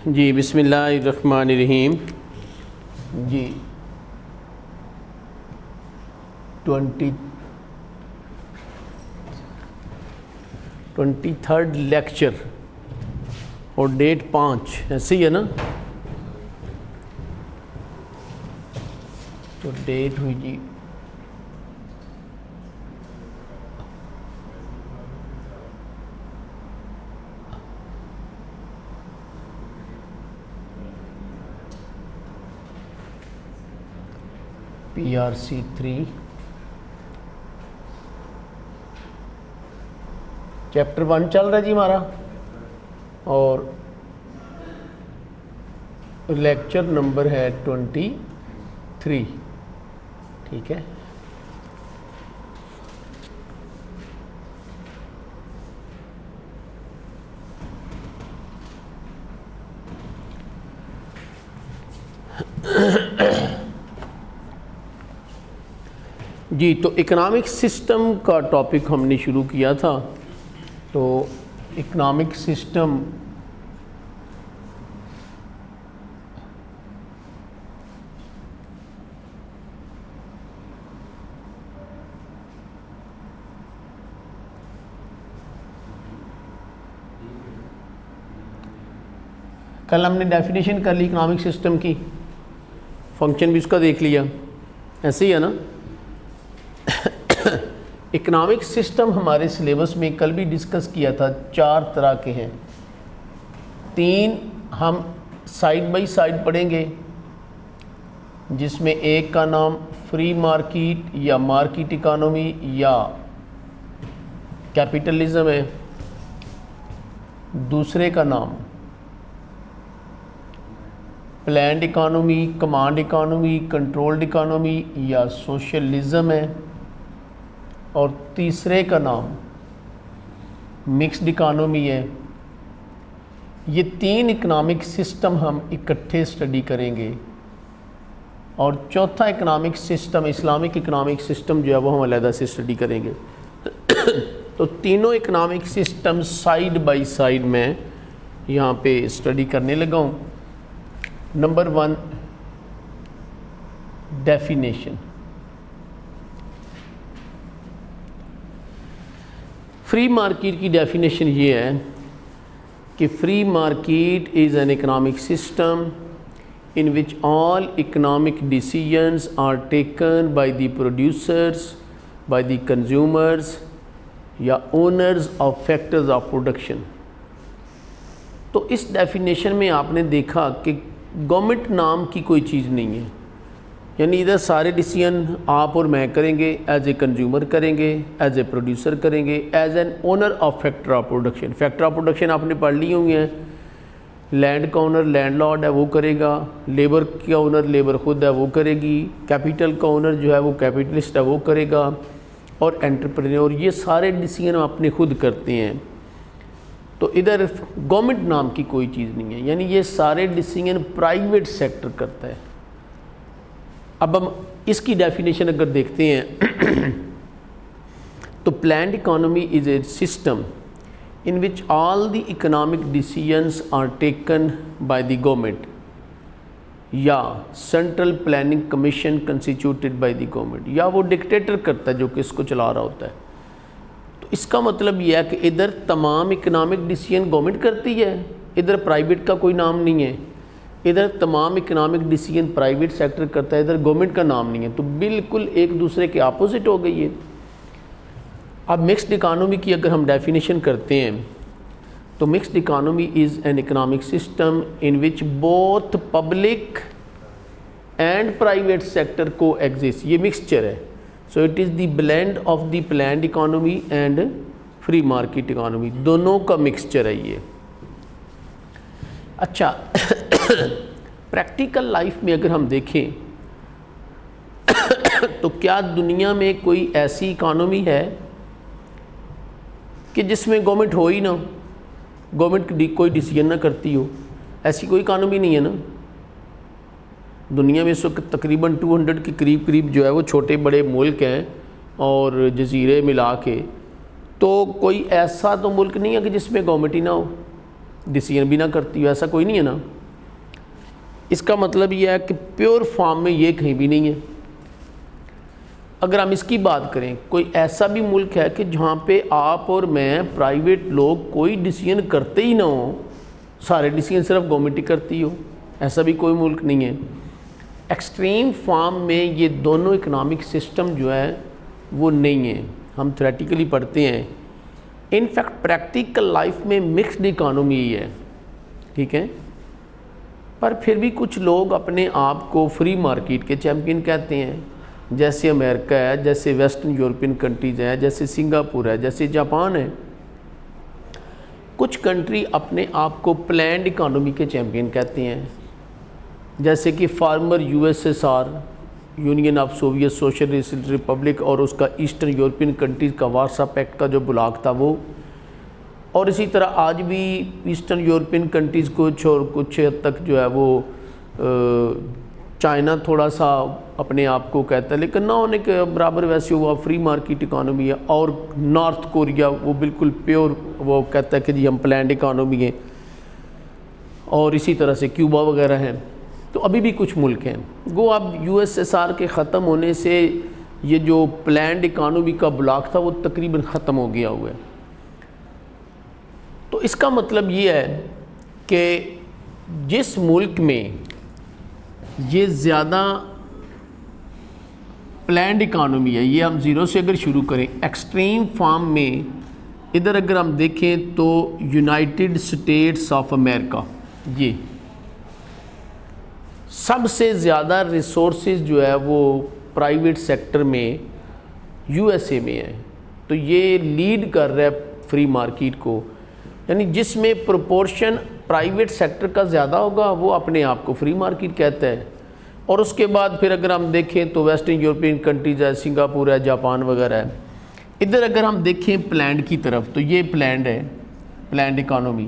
جی بسم اللہ الرحمن الرحیم. جی 23rd لیکچر اور ڈیٹ 5 ایسے ہی ہے نا. تو ڈیٹ ہوئی جی PRC3 چیپٹر 1 چل رہا ہے جی ہمارا, اور لیکچر نمبر ہے 23. ٹھیک ہے. جی تو اکنامک سسٹم کا ٹاپک ہم نے شروع کیا تھا. تو اکنامک سسٹم کل ہم نے ڈیفینیشن کر لی اکنامک سسٹم کی, فنکشن بھی اس کا دیکھ لیا, ایسے ہی ہے نا. اکنامک سسٹم ہمارے سلیبس میں کل بھی ڈسکس کیا تھا, 4 طرح کے ہیں. 3 ہم سائڈ بائی سائڈ پڑھیں گے, جس میں ایک کا نام فری مارکیٹ یا مارکیٹ اکانومی یا کیپٹلزم ہے. دوسرے کا نام planned economy, command economy, controlled economy یا سوشلزم ہے. اور تیسرے کا نام مکسڈ اکانومی ہے. یہ 3 اکنامک سسٹم ہم اکٹھے اسٹڈی کریں گے. اور چوتھا economic system Islamic economic system جو ہے وہ ہم علیحدہ سے اسٹڈی کریں گے. تو تینوں economic system side by side میں یہاں پہ اسٹڈی کرنے لگا ہوں. Number 1 definition. فری مارکیٹ کی ڈیفینیشن یہ ہے کہ free market is an economic system in which all economic decisions are taken by the producers, by the consumers یا owners of factors of production. تو اس ڈیفینیشن میں آپ نے دیکھا کہ گورنمنٹ نام کی کوئی چیز نہیں ہے. یعنی ادھر سارے ڈیسیژن آپ اور میں کریں گے, ایز اے کنزیومر کریں گے, ایز اے پروڈیوسر کریں گے, as an owner of factor of production. Factor of production آپ نے پڑھ لی ہوئی ہیں. لینڈ کا اونر لینڈ لارڈ ہے, وہ کرے گا. لیبر کا اونر لیبر خود ہے, وہ کرے گی. کیپیٹل کا اونر جو ہے وہ کیپیٹلسٹ ہے, وہ کرے گا. اور انٹرپرینور, یہ سارے ڈیسیژن ہم اپنے خود کرتے ہیں. تو ادھر گورنمنٹ نام کی کوئی چیز نہیں ہے. یعنی یہ سارے ڈیسیژن پرائیویٹ سیکٹر کرتا ہے. اب ہم اس کی ڈیفینیشن اگر دیکھتے ہیں تو planned economy is a system in which all the economic decisions are taken by the government یا central planning commission constituted by the government, یا وہ ڈکٹیٹر کرتا ہے جو کہ اس کو چلا رہا ہوتا ہے. تو اس کا مطلب یہ ہے کہ ادھر تمام اکنامک ڈیسیژن گورنمنٹ کرتی ہے, ادھر پرائیویٹ کا کوئی نام نہیں ہے. ادھر تمام اکنامک ڈیسیژن پرائیویٹ سیکٹر کرتا ہے, ادھر گورنمنٹ کا نام نہیں ہے. تو بالکل ایک دوسرے کے اپوزٹ ہو گئی ہے. اب مکسڈ اکانومی کی اگر ہم ڈیفینیشن کرتے ہیں تو mixed economy is an economic system in which both public and private sector کو ایگزسٹ. یہ مکسچر ہے. So it is the blend of the planned economy and free market economy, دونوں کا مکسچر ہے یہ. اچھا پریکٹیکل لائف میں اگر ہم دیکھیں تو کیا دنیا میں کوئی ایسی اکانومی ہے کہ جس میں گورنمنٹ ہو ہی نہ, گورنمنٹ کوئی ڈیسیژن نہ کرتی ہو؟ ایسی کوئی اکانومی نہیں ہے نا. دنیا میں اس وقت تقریباً 200 کے قریب جو ہے وہ چھوٹے بڑے ملک ہیں اور جزیرے ملا کے. تو کوئی ایسا تو ملک نہیں ہے کہ جس میں گورنمنٹ ہی نہ ہو, ڈیسیژن بھی نہ کرتی ہو, ایسا کوئی نہیں ہے نا. اس کا مطلب یہ ہے کہ پیور فارم میں یہ کہیں بھی نہیں ہے۔ اگر ہم اس کی بات کریں، کوئی ایسا بھی ملک ہے کہ جہاں پہ آپ اور میں پرائیویٹ لوگ کوئی ڈیسیژن کرتے ہی نہ ہوں، سارے ڈیسیژن صرف گورنمنٹ ہی کرتی ہو، ایسا بھی کوئی ملک نہیں ہے۔ ایکسٹریم فارم میں یہ دونوں اکنامک سسٹم جو ہے وہ نہیں ہیں، ہم تھیوریٹیکلی پڑھتے ہیں، انفیکٹ پریکٹیکل لائف میں مکسڈ اکانومی ہی ہے، ٹھیک ہے۔ پر پھر بھی کچھ لوگ اپنے آپ کو فری مارکیٹ کے چیمپئن کہتے ہیں، جیسے امریکہ ہے، جیسے ویسٹرن یورپین کنٹریز ہیں، جیسے سنگاپور ہے، جیسے جاپان ہے۔ کچھ کنٹری اپنے آپ کو پلینڈ اکانومی کے چیمپئن کہتے ہیں، جیسے کہ former USSR، Union of Soviet Socialist Republic, اور اس کا ایسٹرن یورپین کنٹریز کا وارسا پیکٹ کا جو بلاک تھا وہ، اور اسی طرح آج بھی ایسٹرن یورپین کنٹریز کچھ اور کچھ حد تک جو ہے وہ چائنا تھوڑا سا اپنے آپ کو کہتا ہے، لیکن نہ ہونے کے برابر ویسے ہوا فری مارکیٹ اکانومی ہے، اور نارتھ کوریا وہ بالکل پیور وہ کہتا ہے کہ جی ہم پلینڈ اکانومی ہیں، اور اسی طرح سے کیوبا وغیرہ ہیں۔ تو ابھی بھی کچھ ملک ہیں، گو اب USSR کے ختم ہونے سے یہ جو پلینڈ اکانومی کا بلاک تھا وہ تقریباً ختم ہو گیا ہوا ہے۔ تو اس کا مطلب یہ ہے کہ جس ملک میں یہ زیادہ پلینڈ اکانومی ہے، یہ ہم زیرو سے اگر شروع کریں، ایکسٹریم فارم میں ادھر اگر ہم دیکھیں تو یونائٹڈ اسٹیٹس آف امریکہ، یہ سب سے زیادہ ریسورسز جو ہے وہ پرائیویٹ سیکٹر میں USA میں ہے، تو یہ لیڈ کر رہا ہے فری مارکیٹ کو، یعنی جس میں پروپورشن پرائیویٹ سیکٹر کا زیادہ ہوگا وہ اپنے آپ کو فری مارکیٹ کہتا ہے۔ اور اس کے بعد پھر اگر ہم دیکھیں تو ویسٹرن یورپین کنٹریز ہے، سنگاپور ہے، جاپان وغیرہ ہے۔ ادھر اگر ہم دیکھیں پلینڈ کی طرف تو یہ پلینڈ ہے، پلینڈ اکانومی،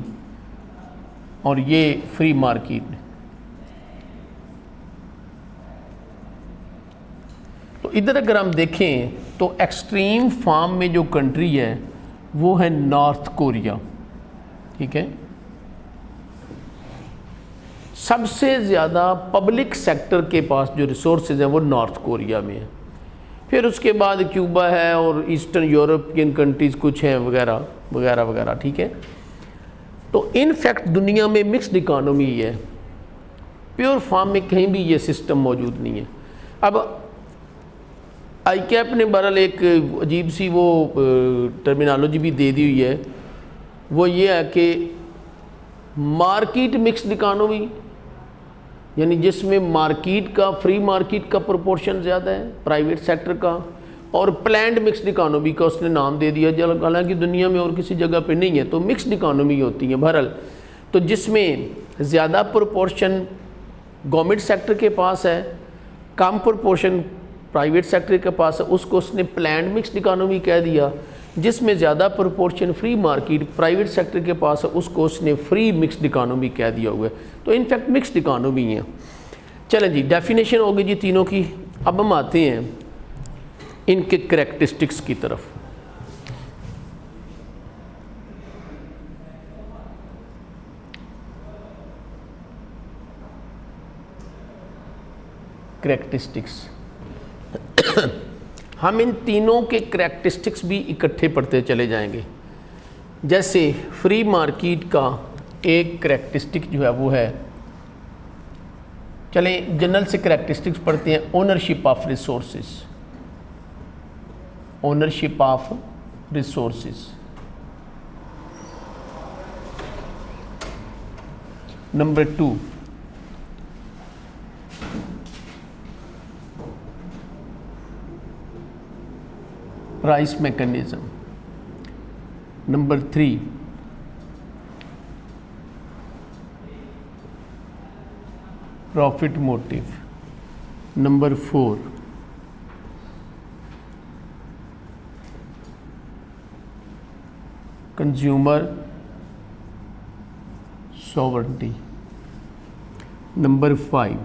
اور یہ فری مارکیٹ۔ تو ادھر اگر ہم دیکھیں تو ایکسٹریم فارم میں جو کنٹری ہے وہ ہے نارتھ کوریا، ٹھیک ہے۔ سب سے زیادہ پبلک سیکٹر کے پاس جو ریسورسز ہیں وہ نارتھ کوریا میں ہیں، پھر اس کے بعد کیوبا ہے اور ایسٹرن یورپین کنٹریز کچھ ہیں وغیرہ وغیرہ وغیرہ، ٹھیک ہے۔ تو ان فیکٹ دنیا میں مکسڈ اکانومی ہے، پیور فارم میں کہیں بھی یہ سسٹم موجود نہیں ہے۔ اب ICAP نے بہرحال ایک عجیب سی وہ ٹرمینالوجی بھی دے دی ہوئی ہے، وہ یہ ہے کہ مارکیٹ مکسڈ اکانومی، یعنی جس میں مارکیٹ کا فری مارکیٹ کا پروپورشن زیادہ ہے پرائیویٹ سیکٹر کا، اور پلینڈ مکسڈ اکانومی کا اس نے نام دے دیا، حالانکہ دنیا میں اور کسی جگہ پہ نہیں ہے، تو مکسڈ اکانومی ہوتی ہے بہرحال، تو جس میں زیادہ پروپورشن گورنمنٹ سیکٹر کے پاس ہے، کم پروپورشن پرائیویٹ سیکٹر کے پاس ہے، اس کو اس نے پلینڈ مکسڈ اکانومی کہہ دیا۔ جس میں زیادہ proportion free market private sector کے پاس ہے، اس کو اس نے فری مکسڈ اکانومی کہہ دیا ہوا ہے، تو انفیکٹ مکسڈ اکانومی ہیں۔ چلیں جی، ڈیفینیشن ہوگی جی تینوں کی۔ اب ہم آتے ہیں ان کے کریکٹرسٹکس کی طرف۔ کریکٹرسٹکس ہم ان تینوں کے کریکٹرسٹکس بھی اکٹھے پڑھتے چلے جائیں گے۔ جیسے فری مارکیٹ کا ایک کریکٹرسٹک جو ہے وہ ہے، چلیں جنرل سے کریکٹرسٹکس پڑھتے ہیں۔ Ownership of resources, ownership of resources. Number 2، price mechanism. Number 3، profit motive. Number 4، consumer sovereignty. Number 5،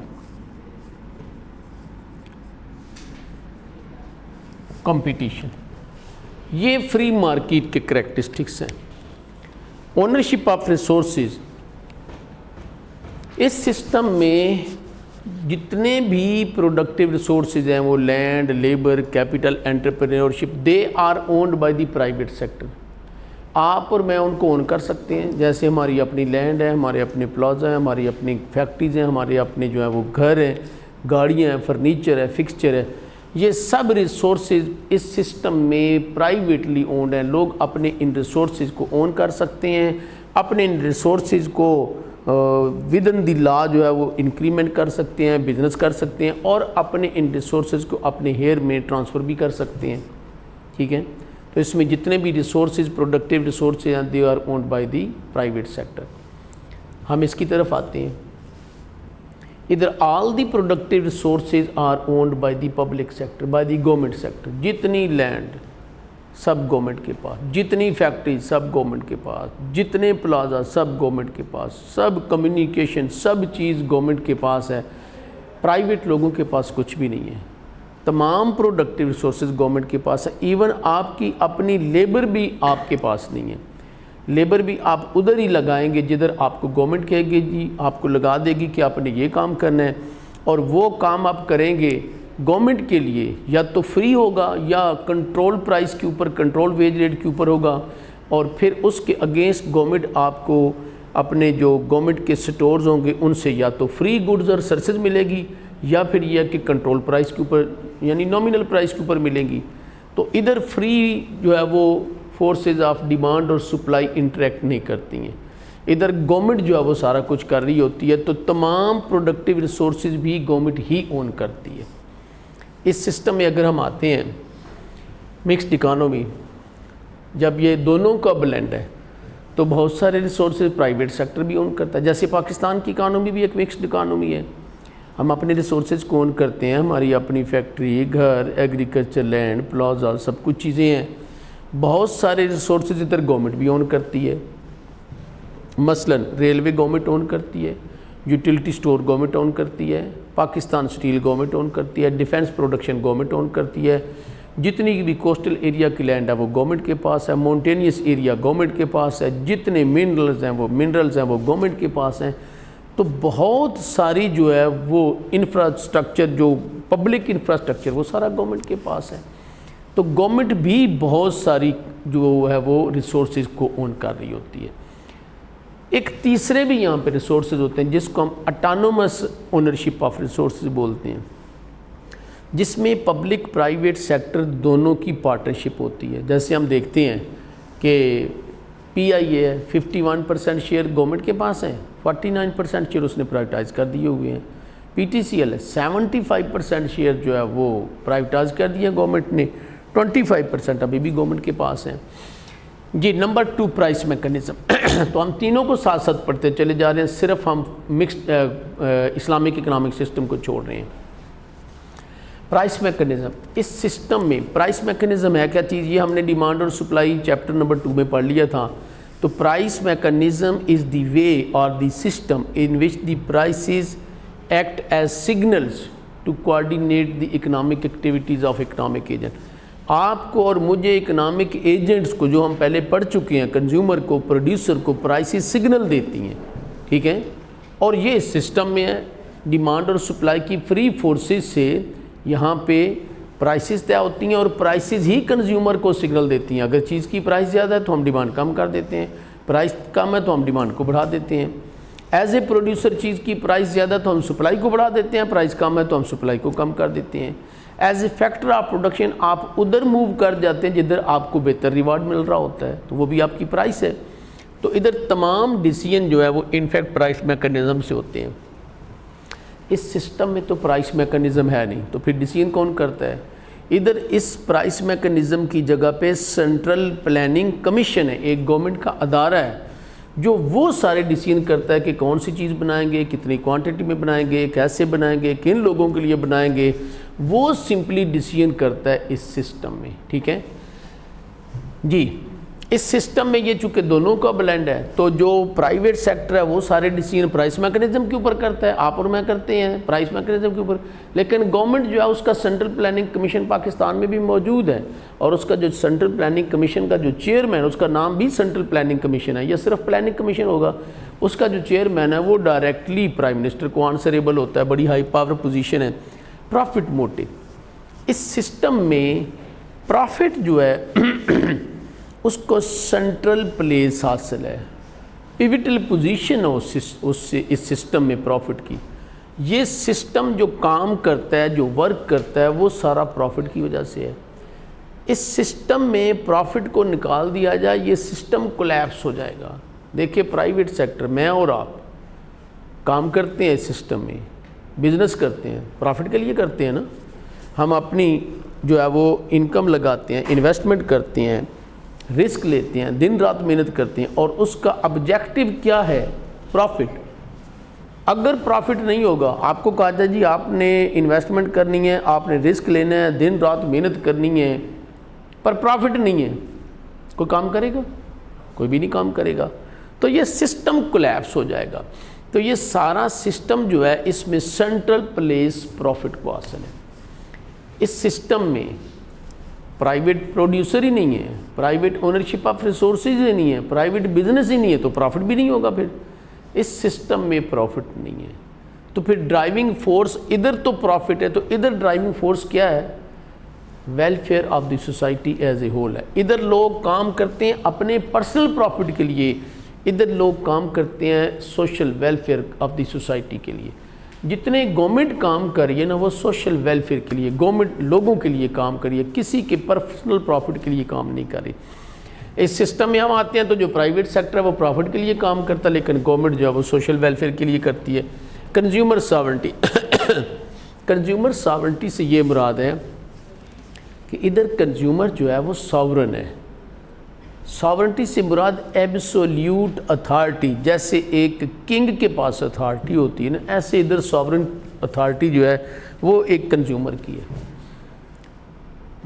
competition. یہ فری مارکیٹ کے کریکٹرسٹکس ہیں۔ اونرشپ آف ریسورسز اس سسٹم میں جتنے بھی پروڈکٹیو ریسورسز ہیں وہ land, labour, capital, entrepreneurship, they are owned by the private sector. آپ اور میں ان کو اون کر سکتے ہیں. جیسے ہماری اپنی لینڈ ہے، ہمارے اپنے پلازا ہیں، ہماری اپنی فیکٹریز ہیں، ہمارے اپنے جو ہیں وہ گھر ہیں، گاڑیاں ہیں، فرنیچر ہے، فکسچر ہے. یہ سب ریسورسز اس سسٹم میں پرائیویٹلی اونڈ ہیں. لوگ اپنے ان ریسورسز کو اون کر سکتے ہیں، اپنے ان ریسورسز کو ود ان دی لا جو ہے وہ انکریمنٹ کر سکتے ہیں، بزنس کر سکتے ہیں، اور اپنے ان ریسورسز کو اپنے ہیئر میں ٹرانسفر بھی کر سکتے ہیں. ٹھیک ہے. تو اس میں جتنے بھی ریسورسز، پروڈکٹیو ریسورسز ہیں، they are owned by the private sector. ہم اس کی طرف آتے ہیں. ادھر all the productive resources are owned by the public sector, by the government sector. جتنی لینڈ سب گورنمنٹ کے پاس، جتنی فیکٹری سب گورنمنٹ کے پاس، جتنے پلازا سب گورنمنٹ کے پاس، سب کمیونیکیشن سب چیز گورنمنٹ کے پاس ہے. پرائیویٹ لوگوں کے پاس کچھ بھی نہیں ہے. تمام پروڈکٹیو ریسورسز گورنمنٹ کے پاس ہے. ایون آپ کی اپنی لیبر بھی آپ کے پاس نہیں ہے. لیبر بھی آپ ادھر ہی لگائیں گے جدھر آپ کو گورنمنٹ کہے گی جی آپ کو لگا دے گی کہ آپ نے یہ کام کرنا ہے، اور وہ کام آپ کریں گے گورنمنٹ کے لیے یا تو فری ہوگا یا کنٹرول پرائس کے اوپر، کنٹرول ویج ریٹ کے اوپر ہوگا، اور پھر اس کے اگینسٹ گورنمنٹ آپ کو اپنے جو گورنمنٹ کے سٹورز ہوں گے ان سے یا تو فری گڈز اور سروسز ملے گی، یا پھر یہ کہ کنٹرول پرائس کے اوپر یعنی نامنل پرائس کے اوپر ملیں گی. تو ادھر فری جو ہے وہ فورسز آف ڈیمانڈ اور سپلائی انٹریکٹ نہیں کرتی ہیں. ادھر گورنمنٹ جو ہے وہ سارا کچھ کر رہی ہوتی ہے. تو تمام پروڈکٹیو ریسورسز بھی گورنمنٹ ہی اون کرتی ہے. اس سسٹم میں اگر ہم آتے ہیں مکسڈ اکانومی، جب یہ دونوں کا بلینڈ ہے تو بہت سارے ریسورسز پرائیویٹ سیکٹر بھی اون کرتا ہے. جیسے پاکستان کی اکانومی بھی ایک مکسڈ اکانومی ہے. ہم اپنے ریسورسز کو اون کرتے ہیں. ہماری اپنی فیکٹری، گھر، ایگریکلچر، لینڈ، پلازا، سب کچھ چیزیں ہیں. بہت سارے ریسورسز ادھر گورنمنٹ بھی اون کرتی ہے. مثلا ریلوے گورنمنٹ اون کرتی ہے، یوٹیلیٹی سٹور گورنمنٹ اون کرتی ہے، پاکستان سٹیل گورنمنٹ اون کرتی ہے، ڈیفنس پروڈکشن گورنمنٹ اون کرتی ہے. جتنی بھی کوسٹل ایریا کی لینڈ ہے وہ گورنمنٹ کے پاس ہے. مونٹینیس ایریا گورنمنٹ کے پاس ہے. جتنے منرلز ہیں وہ گورنمنٹ کے پاس ہیں. تو بہت ساری جو ہے وہ انفراسٹرکچر، جو پبلک انفراسٹرکچر، وہ سارا گورنمنٹ کے پاس ہے. تو گورنمنٹ بھی بہت ساری جو ہے وہ ریسورسز کو اون کر رہی ہوتی ہے. ایک تیسرے بھی یہاں پہ ریسورسز ہوتے ہیں جس کو ہم اٹانومس اونرشپ آف ریسورسز بولتے ہیں، جس میں پبلک پرائیویٹ سیکٹر دونوں کی پارٹنرشپ ہوتی ہے. جیسے ہم دیکھتے ہیں کہ پی آئی اے ہے، 51% شیئر گورنمنٹ کے پاس ہیں، 49% شیئر اس نے پرائیویٹائز کر دیے ہوئے ہیں. پی ٹی سی ایل ہے، 75% شیئر جو ہے وہ پرائیویٹائز کر دیے گورنمنٹ نے، 25% ابھی بھی گورنمنٹ کے پاس ہیں. جی نمبر 2 پرائس میکنزم. تو ہم تینوں کو ساتھ ساتھ پڑھتے چلے جا رہے ہیں، صرف ہم مکسڈ اسلامک اکنامک سسٹم کو چھوڑ رہے ہیں. پرائس میکنزم، اس سسٹم میں پرائس میکنزم ہے کیا چیز؟ یہ ہم نے ڈیمانڈ اور سپلائی چیپٹر نمبر 2 میں پڑھ لیا تھا. تو price mechanism is the way اور the system in which the prices act as signals to coordinate the economic activities of economic agent. آپ کو اور مجھے اکنامک ایجنٹس کو، جو ہم پہلے پڑھ چکے ہیں، کنزیومر کو، پروڈیوسر کو پرائسز سگنل دیتی ہیں. ٹھیک ہے. اور یہ سسٹم میں ہے. ڈیمانڈ اور سپلائی کی فری فورسز سے یہاں پہ پرائسز طے ہوتی ہیں، اور پرائسز ہی کنزیومر کو سگنل دیتی ہیں. اگر چیز کی پرائس زیادہ ہے تو ہم ڈیمانڈ کم کر دیتے ہیں، پرائس کم ہے تو ہم ڈیمانڈ کو بڑھا دیتے ہیں. ایز اے پروڈیوسر چیز کی پرائس زیادہ تو ہم سپلائی کو بڑھا دیتے ہیں، پرائس کم ہے تو ہم سپلائی کو کم کر دیتے ہیں. As a factor of production آپ ادھر موو کر جاتے ہیں جدھر آپ کو بہتر ریوارڈ مل رہا ہوتا ہے، تو وہ بھی آپ کی پرائس ہے. تو ادھر تمام ڈیسیژن جو ہے وہ انفیکٹ پرائس میکنزم سے ہوتے ہیں. اس سسٹم میں تو پرائس میکنزم ہے نہیں، تو پھر ڈیسیژن کون کرتا ہے؟ ادھر اس پرائس میکنزم کی جگہ پہ سینٹرل پلاننگ کمیشن ہے، ایک گورنمنٹ کا ادارہ ہے جو وہ سارے ڈیسیژن کرتا ہے کہ کون سی چیز بنائیں گے، کتنی کوانٹٹی میں بنائیں گے، کیسے بنائیں گے، کن لوگوں کے لیے بنائیں گے. وہ سمپلی ڈیسیژن کرتا ہے اس سسٹم میں. ٹھیک ہے جی. اس سسٹم میں یہ چونکہ دونوں کا بلینڈ ہے، تو جو پرائیویٹ سیکٹر ہے وہ سارے ڈیسیژن پرائس میکنزم کے اوپر کرتا ہے. آپ اور میں کرتے ہیں پرائس میکنزم کے اوپر. لیکن گورنمنٹ جو ہے اس کا سینٹرل پلاننگ کمیشن پاکستان میں بھی موجود ہے، اور اس کا جو سینٹرل پلاننگ کمیشن کا جو چیئرمین، اس کا نام بھی سینٹرل پلاننگ کمیشن ہے. یا صرف پلاننگ کمیشن ہوگا، اس کا جو چیئرمین ہے وہ ڈائریکٹلی پرائم منسٹر کو آنسریبل ہوتا ہے، بڑی ہائی پاور پوزیشن ہے۔ پروفٹ موٹو، اس سسٹم میں پروفٹ جو ہے اس کو سینٹرل پلیس حاصل ہے، پیوٹل پوزیشن ہے اس سسٹم میں پروفٹ کی۔ یہ سسٹم جو کام کرتا ہے، جو ورک کرتا ہے، وہ سارا پروفٹ کی وجہ سے ہے۔ اس سسٹم میں پروفٹ کو نکال دیا جائے، یہ سسٹم کولیپس ہو جائے گا۔ دیکھیں پرائیویٹ سیکٹر، میں اور آپ کام کرتے ہیں اس سسٹم میں، بزنس کرتے ہیں، پروفٹ کے لیے کرتے ہیں نا۔ ہم اپنی جو ہے وہ انکم لگاتے ہیں، انویسٹمنٹ کرتے ہیں، رسک لیتے ہیں، دن رات محنت کرتے ہیں، اور اس کا آبجیکٹو کیا ہے؟ پروفٹ۔ اگر پروفٹ نہیں ہوگا، آپ کو کہا جائے جی آپ نے انویسٹمنٹ کرنی ہے، آپ نے رسک لینا ہے، دن رات محنت کرنی ہے، پر پروفٹ نہیں ہے، کوئی کام کرے گا؟ کوئی بھی نہیں کام کرے گا۔ تو یہ سسٹم کولیپس ہو جائے گا۔ تو یہ سارا سسٹم جو ہے اس میں سینٹرل پلیس پروفٹ کو حاصل ہے۔ اس سسٹم میں پرائیویٹ پروڈیوسر ہی نہیں ہے، پرائیویٹ اونرشپ آف ریسورسز ہی نہیں ہے، پرائیویٹ بزنس ہی نہیں ہے، تو پروفٹ بھی نہیں ہوگا۔ پھر اس سسٹم میں پروفٹ نہیں ہے، تو پھر ڈرائیونگ فورس ادھر تو پروفٹ ہے، تو ادھر ڈرائیونگ فورس کیا ہے؟ Welfare of the society as a whole ہے۔ ادھر لوگ کام کرتے ہیں اپنے پرسنل پروفٹ کے لیے، ادھر لوگ کام کرتے ہیں social welfare of the society کے لیے۔ جتنے گورنمنٹ کام کر رہی ہے نا، وہ سوشل ویلفیئر کے لیے، گورنمنٹ لوگوں کے لیے کام کر رہی ہے، کسی کے پرسنل پروفٹ کے لیے کام نہیں کر رہی۔ اس سسٹم میں ہم آتے ہیں تو جو پرائیویٹ سیکٹر ہے وہ پروفٹ کے لیے کام کرتا ہے، لیکن گورنمنٹ جو ہے وہ سوشل ویلفیئر کے لیے کرتی ہے۔ کنزیومر ساورنٹی، کنزیومر ساورنٹی سے یہ مراد ہے کہ ادھر کنزیومر جو ہے وہ ساورن ہے۔ ساورنٹی سے مراد ایبسولیوٹ اتھارٹی، جیسے ایک کنگ کے پاس اتھارٹی ہوتی ہے نا، ایسے ادھر ساورن اتھارٹی جو ہے وہ ایک کنزیومر کی ہے۔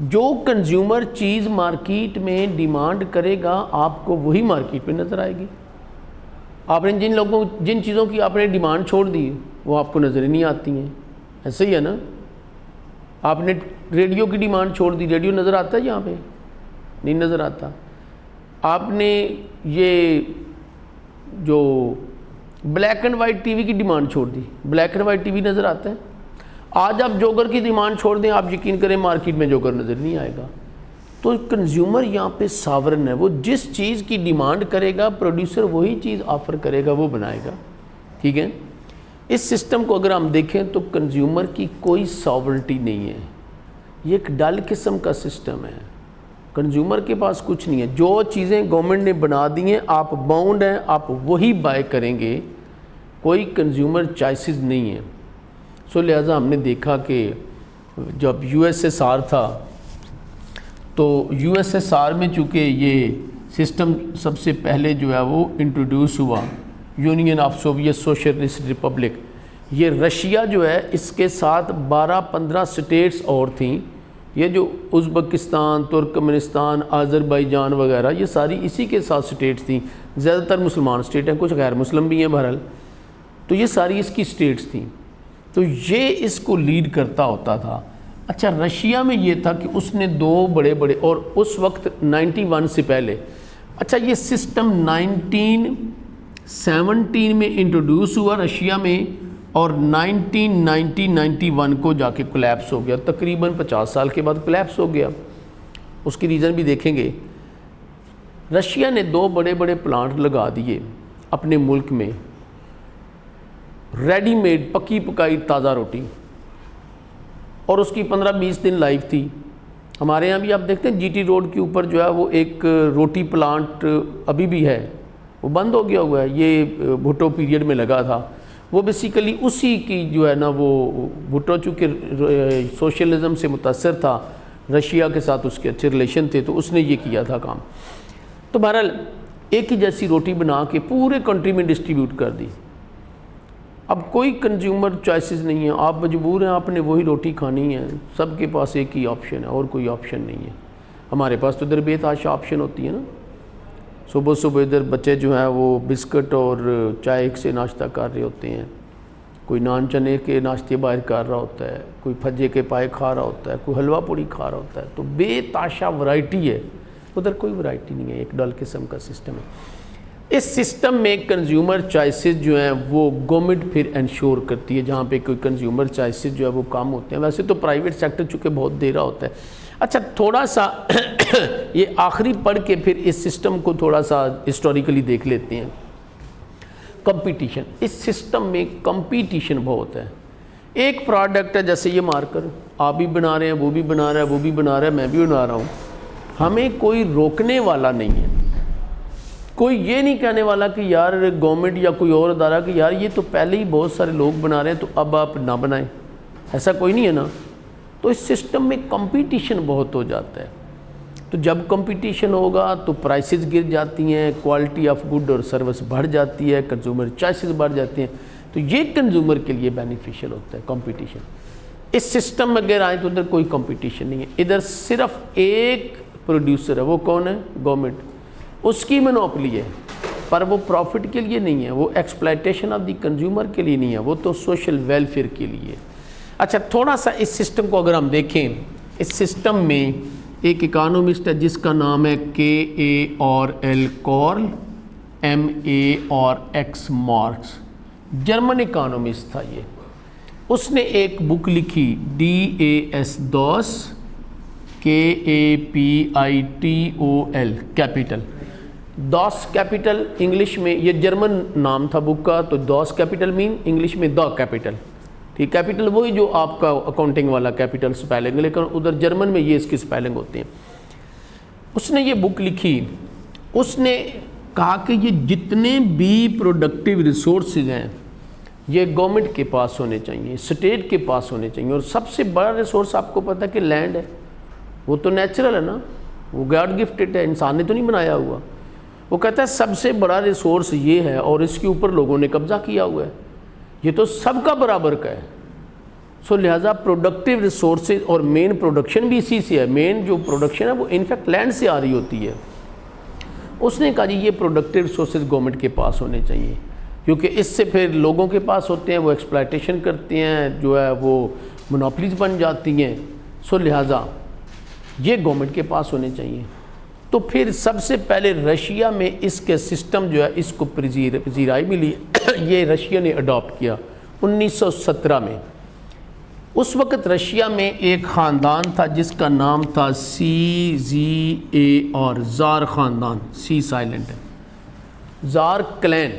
جو کنزیومر چیز مارکیٹ میں ڈیمانڈ کرے گا، آپ کو وہی مارکیٹ میں نظر آئے گی۔ آپ نے جن چیزوں کی آپ نے ڈیمانڈ چھوڑ دی وہ آپ کو نظر ہی نہیں آتی ہیں، ایسے ہی ہے نا۔ آپ نے ریڈیو کی ڈیمانڈ چھوڑ دی، ریڈیو نظر آتا ہے یہاں پہ؟ نہیں نظر آتا۔ آپ نے یہ جو black and white TV کی ڈیمانڈ چھوڑ دی، black and white TV نظر آتا ہے؟ آج آپ جوگر کی ڈیمانڈ چھوڑ دیں، آپ یقین کریں مارکیٹ میں جوگر نظر نہیں آئے گا۔ تو کنزیومر یہاں پہ ساورن ہے، وہ جس چیز کی ڈیمانڈ کرے گا پروڈیوسر وہی چیز آفر کرے گا، وہ بنائے گا، ٹھیک ہے۔ اس سسٹم کو اگر ہم دیکھیں تو کنزیومر کی کوئی ساورنٹی نہیں ہے، یہ ایک ڈل قسم کا سسٹم ہے۔ کنزیومر کے پاس کچھ نہیں ہے، جو چیزیں گورنمنٹ نے بنا دی ہیں آپ باؤنڈ ہیں، آپ وہی بائی کریں گے، کوئی کنزیومر چوائسز نہیں ہے۔ سو لہٰذا ہم نے دیکھا کہ جب یو ایس ایس آر تھا تو یو ایس ایس آر میں چونکہ یہ سسٹم سب سے پہلے جو ہے وہ انٹروڈیوس ہوا، union of Soviet Socialist republic, یہ رشیا جو ہے اس کے ساتھ 12-15 سٹیٹس اور تھیں، یہ جو ازبکستان، ترکمنستان، آذربائیجان وغیرہ، یہ ساری اسی کے ساتھ سٹیٹس تھیں، زیادہ تر مسلمان سٹیٹ ہیں، کچھ غیر مسلم بھی ہیں بہرحال، تو یہ ساری اس کی سٹیٹس تھیں، تو یہ اس کو لیڈ کرتا ہوتا تھا۔ اچھا رشیا میں یہ تھا کہ اس نے 2 بڑے اور اس وقت 91 سے پہلے، اچھا یہ سسٹم 1917 میں انٹروڈیوس ہوا رشیا میں، اور 1991 کو جا کے کولیپس ہو گیا، تقریباً 50 سال کے بعد کولیپس ہو گیا۔ اس کی ریزن بھی دیکھیں گے۔ رشیا نے 2 بڑے پلانٹ لگا دیے اپنے ملک میں، ریڈی میڈ پکی پکائی تازہ روٹی، اور اس کی 15-20 دن لائف تھی۔ ہمارے یہاں بھی آپ دیکھتے ہیں جی ٹی روڈ کے اوپر جو ہے وہ ایک روٹی پلانٹ ابھی بھی ہے، وہ بند ہو گیا ہوا ہے، یہ بھٹو پیریڈ میں لگا تھا۔ وہ بیسیکلی اسی کی جو ہے نا، وہ بھٹو چونکہ سوشلزم سے متاثر تھا، رشیا کے ساتھ اس کے اچھے ریلیشن تھے، تو اس نے یہ کیا تھا کام۔ تو بہرحال ایک ہی جیسی روٹی بنا کے پورے کنٹری میں ڈسٹریبیوٹ کر دی۔ اب کوئی کنزیومر چوائسز نہیں ہے، آپ مجبور ہیں، آپ نے وہی روٹی کھانی ہے، سب کے پاس ایک ہی آپشن ہے اور کوئی آپشن نہیں ہے۔ ہمارے پاس تو ادھر بے تحاشا آپشن ہوتی ہے نا، صبح ادھر بچے جو ہیں وہ بسکٹ اور چائے سے ناشتہ کر رہے ہوتے ہیں، کوئی نان چنے کے ناشتے باہر کر رہا ہوتا ہے، کوئی پھجے کے پائے کھا رہا ہوتا ہے، کوئی حلوہ پوڑی کھا رہا ہوتا ہے، تو بے تحاشا ورائٹی ہے، ادھر کوئی ورائٹی نہیں ہے، ایک ڈل قسم کا سسٹم ہے۔ اس سسٹم میں کنزیومر چوائسز جو ہیں وہ گورنمنٹ پھر انشور کرتی ہے، جہاں پہ کوئی کنزیومر چوائسز جو ہے وہ کام ہوتے ہیں. ویسے تو پرائیویٹ سیکٹر چونکہ بہت دے رہا ہوتا ہے. اچھا تھوڑا سا یہ آخری پڑھ کے پھر اس سسٹم کو تھوڑا سا ہسٹوریکلی دیکھ لیتے ہیں. کمپٹیشن، اس سسٹم میں کمپٹیشن بہت ہے. ایک پروڈکٹ ہے جیسے یہ مارکر، آپ بھی بنا رہے ہیں، وہ بھی بنا رہا ہے، وہ بھی بنا رہا ہے، میں بھی بنا رہا ہوں. ہمیں کوئی روکنے والا نہیں ہے. کوئی یہ نہیں کہنے والا کہ یار گورنمنٹ یا کوئی اور ادارہ کہ یار یہ تو پہلے ہی بہت سارے لوگ بنا رہے ہیں تو اب آپ نہ بنائیں. ایسا کوئی نہیں ہے نا. تو اس سسٹم میں کمپٹیشن بہت ہو جاتا ہے. تو جب کمپٹیشن ہوگا تو پرائسز گر جاتی ہیں، کوالٹی آف گڈ اور سروس بڑھ جاتی ہے، کنزیومر چوائسز بڑھ جاتی ہیں. تو یہ کنزیومر کے لیے بینیفیشل ہوتا ہے کمپٹیشن. اس سسٹم میں اگر آئیں تو ادھر کوئی کمپٹیشن نہیں ہے. ادھر صرف ایک پروڈیوسر ہے. وہ کون ہے؟ گورنمنٹ. اس کی منوپلی ہے، پر وہ پروفٹ کے لیے نہیں ہے، وہ ایکسپلائٹیشن آف دی کنزیومر کے لیے نہیں ہے، وہ تو سوشل ویلفیئر کے لیے. اچھا تھوڑا سا اس سسٹم کو اگر ہم دیکھیں، اس سسٹم میں ایک اکانومسٹ ہے جس کا نام ہے KARL Karl, MARX Marx. German economist تھا یہ. اس نے ایک بک لکھی DAS دوس KAPITOL کیپٹل. دوس کیپٹل انگلش میں، یہ جرمن نام تھا بک کا، تو دوس کیپٹل مین انگلش میں دا کیپٹل. ٹھیک، کیپٹل وہی جو آپ کا اکاؤنٹنگ والا کیپٹل سپیلنگ، لیکن ادھر جرمن میں یہ اس کی سپیلنگ ہوتے ہیں. اس نے یہ بک لکھی. اس نے کہا کہ یہ جتنے بھی پروڈکٹیو ریسورسز ہیں یہ گورنمنٹ کے پاس ہونے چاہیے، اسٹیٹ کے پاس ہونے چاہیے. اور سب سے بڑا ریسورس آپ کو پتہ ہے کہ لینڈ ہے. وہ تو نیچرل ہے نا، وہ گاڈ گفٹڈ ہے، انسان نے تو نہیں بنایا ہوا. وہ کہتا ہے سب سے بڑا ریسورس یہ ہے اور اس کے اوپر لوگوں نے قبضہ کیا ہوا ہے، یہ تو سب کا برابر کا ہے. سو لہٰذا پروڈکٹیو ریسورسز اور مین پروڈکشن بھی اسی سے ہے. مین جو پروڈکشن ہے وہ انفیکٹ لینڈ سے آ رہی ہوتی ہے. اس نے کہا جی یہ پروڈکٹیو ریسورسز گورنمنٹ کے پاس ہونے چاہیے، کیونکہ اس سے پھر لوگوں کے پاس ہوتے ہیں، وہ ایکسپلائٹیشن کرتے ہیں، جو ہے وہ مونوپلیز بن جاتی ہیں. سو لہٰذا یہ گورنمنٹ کے پاس ہونے چاہیے. تو پھر سب سے پہلے رشیا میں اس کے سسٹم جو ہے اس کو پذیرائی ملی. یہ رشیا نے اڈاپٹ کیا 1917 میں. اس وقت رشیا میں ایک خاندان تھا جس کا نام تھا CZAR، زار خاندان. سی سائلنٹ ہے. زار کلین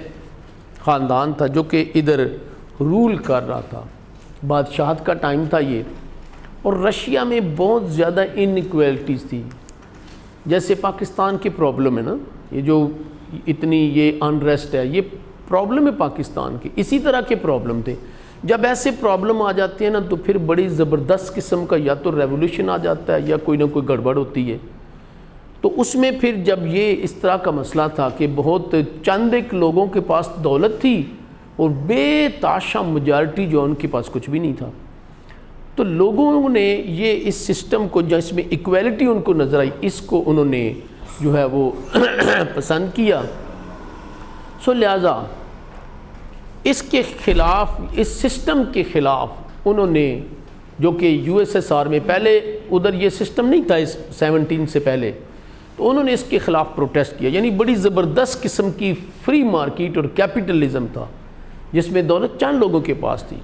خاندان تھا جو کہ ادھر رول کر رہا تھا. بادشاہت کا ٹائم تھا یہ. اور رشیا میں بہت زیادہ انیکویلٹیز تھی. جیسے پاکستان کی پرابلم ہے نا، یہ جو اتنی یہ انریسٹ ہے، یہ پرابلم ہے پاکستان کی. اسی طرح کے پرابلم تھے. جب ایسے پرابلم آ جاتے ہیں نا تو پھر بڑی زبردست قسم کا یا تو ریولوشن آ جاتا ہے یا کوئی نہ کوئی گڑبڑ ہوتی ہے. تو اس میں پھر جب یہ اس طرح کا مسئلہ تھا کہ بہت چند ایک لوگوں کے پاس دولت تھی اور بے تحاشا میجارٹی جو ان کے پاس کچھ بھی نہیں تھا، تو لوگوں نے یہ اس سسٹم کو جس میں ایکویلٹی ان کو نظر آئی، اس کو انہوں نے جو ہے وہ پسند کیا. سو لہٰذا اس کے خلاف، اس سسٹم کے خلاف انہوں نے، جو کہ USSR میں پہلے ادھر یہ سسٹم نہیں تھا اس 17 سے پہلے، تو انہوں نے اس کے خلاف پروٹیسٹ کیا. یعنی بڑی زبردست قسم کی فری مارکیٹ اور کیپٹلزم تھا جس میں دولت چند لوگوں کے پاس تھی.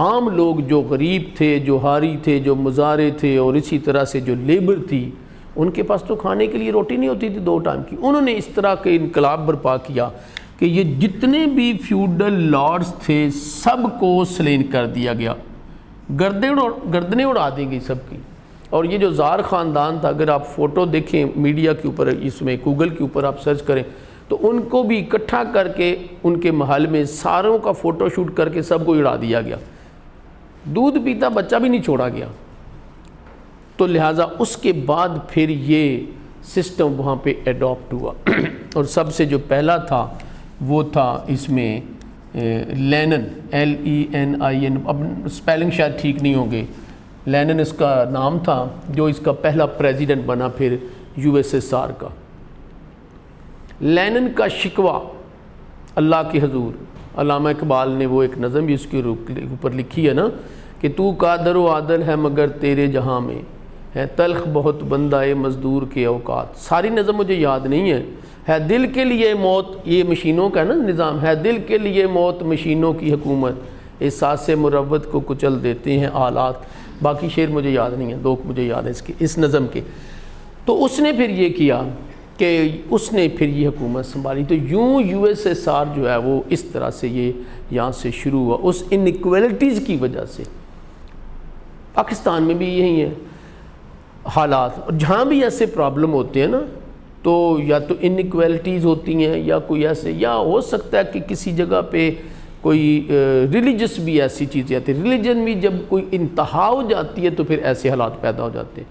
عام لوگ جو غریب تھے، جو حاری تھے، جو مزارع تھے، اور اسی طرح سے جو لیبر تھی، ان کے پاس تو کھانے کے لیے روٹی نہیں ہوتی تھی 2 ٹائم کی. انہوں نے اس طرح کے انقلاب برپا کیا کہ یہ جتنے بھی فیوڈل لارڈز تھے سب کو سلین کر دیا گیا. گردنیں اڑا دی گئی سب کی. اور یہ جو زار خاندان تھا، اگر آپ فوٹو دیکھیں میڈیا کے اوپر، اس میں گوگل کے اوپر آپ سرچ کریں تو ان کو بھی اکٹھا کر کے ان کے محل میں ساروں کا فوٹو شوٹ کر کے سب کو اڑا دیا گیا. دودھ پیتا بچہ بھی نہیں چھوڑا گیا. تو لہٰذا اس کے بعد پھر یہ سسٹم وہاں پہ ایڈاپٹ ہوا. اور سب سے جو پہلا تھا وہ تھا اس میں لینن، LENIN. اب سپیلنگ شاید ٹھیک نہیں ہوں گے. لینن اس کا نام تھا جو اس کا پہلا پریزیڈنٹ بنا پھر USSR کا. لینن کا شکوہ اللہ کے حضور، علامہ اقبال نے وہ ایک نظم بھی اس کے اوپر لکھی ہے نا کہ تو قادر و عادل ہے مگر تیرے جہاں میں ہے تلخ بہت بندہ مزدور کے اوقات. ساری نظم مجھے یاد نہیں ہے ہے دل کے لیے موت، یہ مشینوں کا نا نظام ہے، دل کے لیے موت مشینوں کی حکومت، احساس مروت کو کچل دیتے ہیں آلات. باقی شعر مجھے یاد نہیں ہے، دو مجھے یاد ہے اس نظم کے. تو اس نے پھر یہ کیا کہ اس نے پھر یہ حکومت سنبھالی. تو یوں یو ایس ایس آر جو ہے وہ اس طرح سے یہ یہاں سے شروع ہوا اس انیکویلٹیز کی وجہ سے. پاکستان میں بھی یہی ہے حالات، اور جہاں بھی ایسے پرابلم ہوتے ہیں نا تو یا تو انیکویلٹیز ہوتی ہیں یا کوئی ایسے، یا ہو سکتا ہے کہ کسی جگہ پہ کوئی ریلیجس بھی ایسی چیزیں آتی ہیں. ریلیجن بھی جب کوئی انتہا ہو جاتی ہے تو پھر ایسے حالات پیدا ہو جاتے ہیں.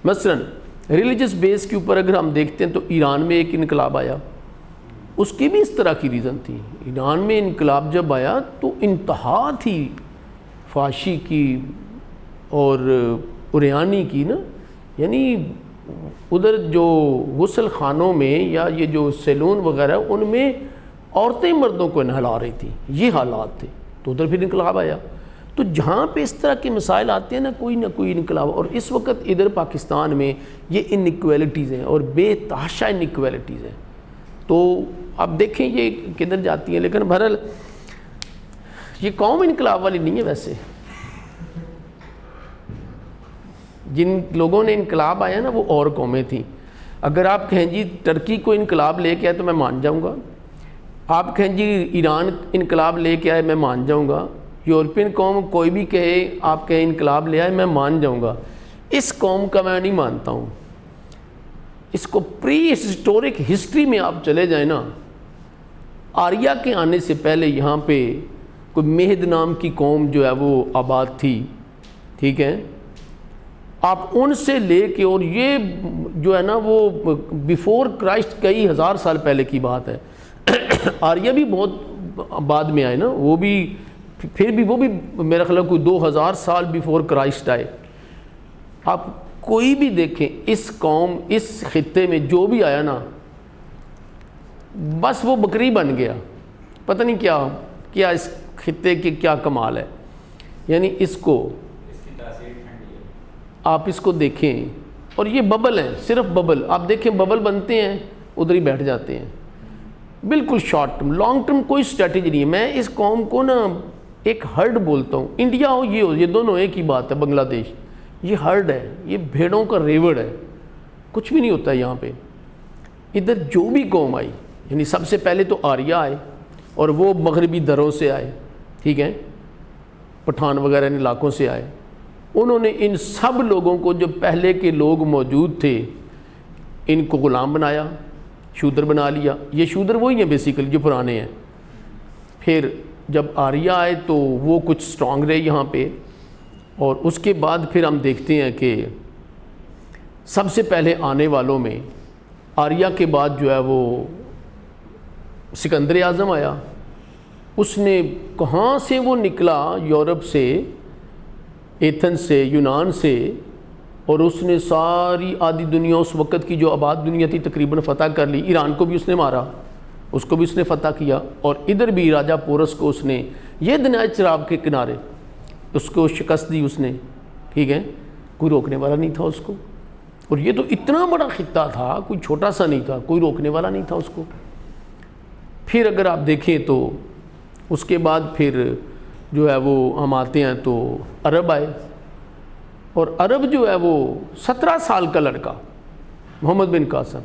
مثلاً ریلیجس بیس کے اوپر اگر ہم دیکھتے ہیں تو ایران میں ایک انقلاب آیا، اس کی بھی اس طرح کی ریزن تھی. ایران میں انقلاب جب آیا تو انتہا تھی فحاشی کی اور عریانی کی نا، یعنی ادھر جو غسل خانوں میں یا یہ جو سیلون وغیرہ ان میں عورتیں مردوں کو نہلا رہی تھیں، یہ حالات تھے. تو ادھر پھر انقلاب آیا. تو جہاں پہ اس طرح کے مسائل آتے ہیں نہ کوئی انقلاب. اور اس وقت ادھر پاکستان میں یہ انیکویلٹیز ہیں اور بے تحاشا انیکویلٹیز ہیں. تو اب دیکھیں یہ کدھر جاتی ہیں. لیکن بہرحال یہ قوم انقلاب والی نہیں ہے. ویسے جن لوگوں نے انقلاب آیا نا وہ اور قومیں تھیں. اگر آپ کہیں جی ترکی کو انقلاب لے کے آئے تو میں مان جاؤں گا. آپ کہیں جی ایران انقلاب لے کے آئے میں مان جاؤں گا. یورپین قوم کوئی بھی کہے آپ کہیں انقلاب لے آئے میں مان جاؤں گا. اس قوم کا میں نہیں مانتا ہوں. اس کو پری ہسٹورک ہسٹری میں آپ چلے جائیں نا، آریہ کے آنے سے پہلے یہاں پہ کوئی مہد نام کی قوم جو ہے وہ آباد تھی. ٹھیک ہے، آپ ان سے لے کے، اور یہ جو ہے نا وہ بیفور کرائسٹ کئی ہزار سال پہلے کی بات ہے. آریہ بھی بہت بعد میں آئے نا، وہ بھی پھر بھی وہ بھی میرا خیال ہے کوئی 2000 سال بیفور کرائسٹ آئے. آپ کوئی بھی دیکھیں اس قوم اس خطے میں جو بھی آیا نا بس وہ بکری بن گیا. پتہ نہیں کیا اس خطے کی کیا کمال ہے. یعنی اس کو آپ اس کو دیکھیں، اور یہ ببل ہیں، صرف ببل. آپ دیکھیں ببل بنتے ہیں ادھر ہی بیٹھ جاتے ہیں. بالکل شارٹ ٹرم، لانگ ٹرم کوئی اسٹریٹجی نہیں ہے. میں اس قوم کو نا ایک ہرڈ بولتا ہوں. انڈیا ہو یہ دونوں ایک ہی بات ہے. بنگلہ دیش یہ ہرڈ ہے، یہ بھیڑوں کا ریوڑ ہے. کچھ بھی نہیں ہوتا ہے یہاں پہ. ادھر جو بھی قوم آئی، یعنی سب سے پہلے تو آریہ آئے اور وہ مغربی دروں سے آئے. ٹھیک ہے، پٹھان وغیرہ ان علاقوں سے آئے. انہوں نے ان سب لوگوں کو جو پہلے کے لوگ موجود تھے ان کو غلام بنایا، شودر بنا لیا. یہ شودر وہی ہیں بیسیکلی جو پرانے ہیں. پھر جب آریہ آئے تو وہ کچھ سٹرونگ رہے یہاں پہ، اور اس کے بعد پھر ہم دیکھتے ہیں کہ سب سے پہلے آنے والوں میں آریہ کے بعد جو ہے وہ سکندر اعظم آیا. اس نے کہاں سے وہ نکلا، یورپ سے، ایتھن سے، یونان سے، اور اس نے ساری آدھی دنیا اس وقت کی جو آباد دنیا تھی تقریباً فتح کر لی. ایران کو بھی اس نے مارا، اس کو بھی اس نے فتح کیا. اور ادھر بھی راجہ پورس کو اس نے، یہ دریائے چراب کے کنارے، اس کو شکست دی اس نے. ٹھیک ہے، کوئی روکنے والا نہیں تھا اس کو. اور یہ تو اتنا بڑا خطہ تھا، کوئی چھوٹا سا نہیں تھا، کوئی روکنے والا نہیں تھا اس کو. پھر اگر آپ دیکھیں تو اس کے بعد پھر جو ہے وہ ہم آتے ہیں تو عرب آئے. اور عرب جو ہے وہ 17 سال کا لڑکا محمد بن قاسم،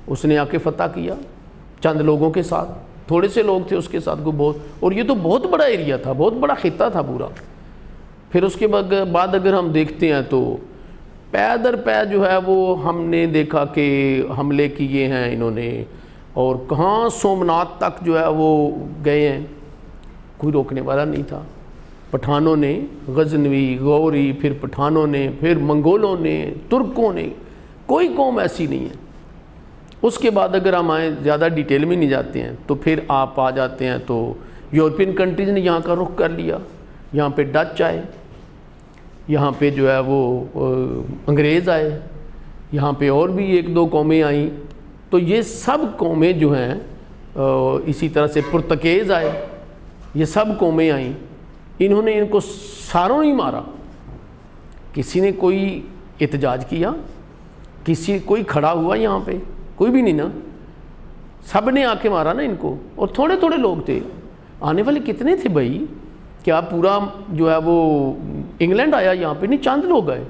اس نے آ کے فتح کیا چند لوگوں کے ساتھ. تھوڑے سے لوگ تھے اس کے ساتھ کو بہت، اور یہ تو بہت بڑا ایریا تھا، بہت بڑا خطہ تھا پورا. پھر اس کے بعد اگر ہم دیکھتے ہیں تو پے در پے جو ہے وہ ہم نے دیکھا کہ حملے کیے ہیں انہوں نے، اور کہاں سومنات تک جو ہے وہ گئے ہیں، کوئی روکنے والا نہیں تھا. پٹھانوں نے، غزنوی، غوری، پھر پٹھانوں نے، پھر منگولوں نے، ترکوں نے، کوئی قوم ایسی نہیں ہے. اس کے بعد اگر ہم آئیں، زیادہ ڈیٹیل میں نہیں جاتے ہیں، تو پھر آپ آ جاتے ہیں تو یورپین کنٹریز نے یہاں کا رخ کر لیا. یہاں پہ ڈچ آئے، یہاں پہ جو ہے وہ انگریز آئے، یہاں پہ اور بھی ایک دو قومیں آئیں. تو یہ سب قومیں جو ہیں اسی طرح سے پرتگیز آئے، یہ سب قومیں آئیں. انہوں نے ان کو ساروں ہی مارا. کسی نے کوئی احتجاج کیا، کوئی کھڑا ہوا یہاں پہ؟ کوئی بھی نہیں نا. سب نے آ کے مارا نا ان کو، اور تھوڑے تھوڑے لوگ تھے، آنے والے کتنے تھے بھائی؟ کیا پورا جو ہے وہ انگلینڈ آیا یہاں پہ؟ نہیں، چند لوگ آئے،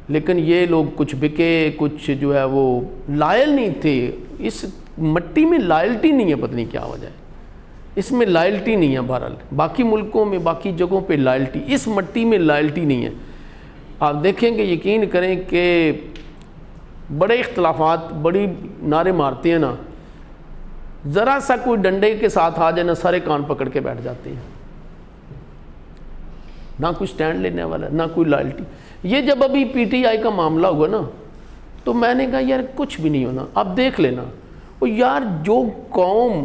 لیکن یہ لوگ کچھ بکے، کچھ جو ہے وہ لائل نہیں تھے۔ اس مٹی میں لائلٹی نہیں ہے، پتہ نہیں کیا وجہ ہے، اس میں لائلٹی نہیں ہے۔ بہرحال باقی ملکوں میں، باقی جگہوں پہ لائلٹی، اس مٹی میں لائلٹی نہیں ہے۔ آپ دیکھیں گے، یقین کریں کہ بڑے اختلافات، بڑی نعرے مارتے ہیں نا، ذرا سا کوئی ڈنڈے کے ساتھ آ جائے نا، سارے کان پکڑ کے بیٹھ جاتے ہیں، نہ کوئی سٹینڈ لینے والا، نہ کوئی لائلٹی۔ یہ جب ابھی پی ٹی آئی کا معاملہ ہوا نا، تو میں نے کہا یار کچھ بھی نہیں ہونا، اب دیکھ لینا۔ اور یار جو قوم،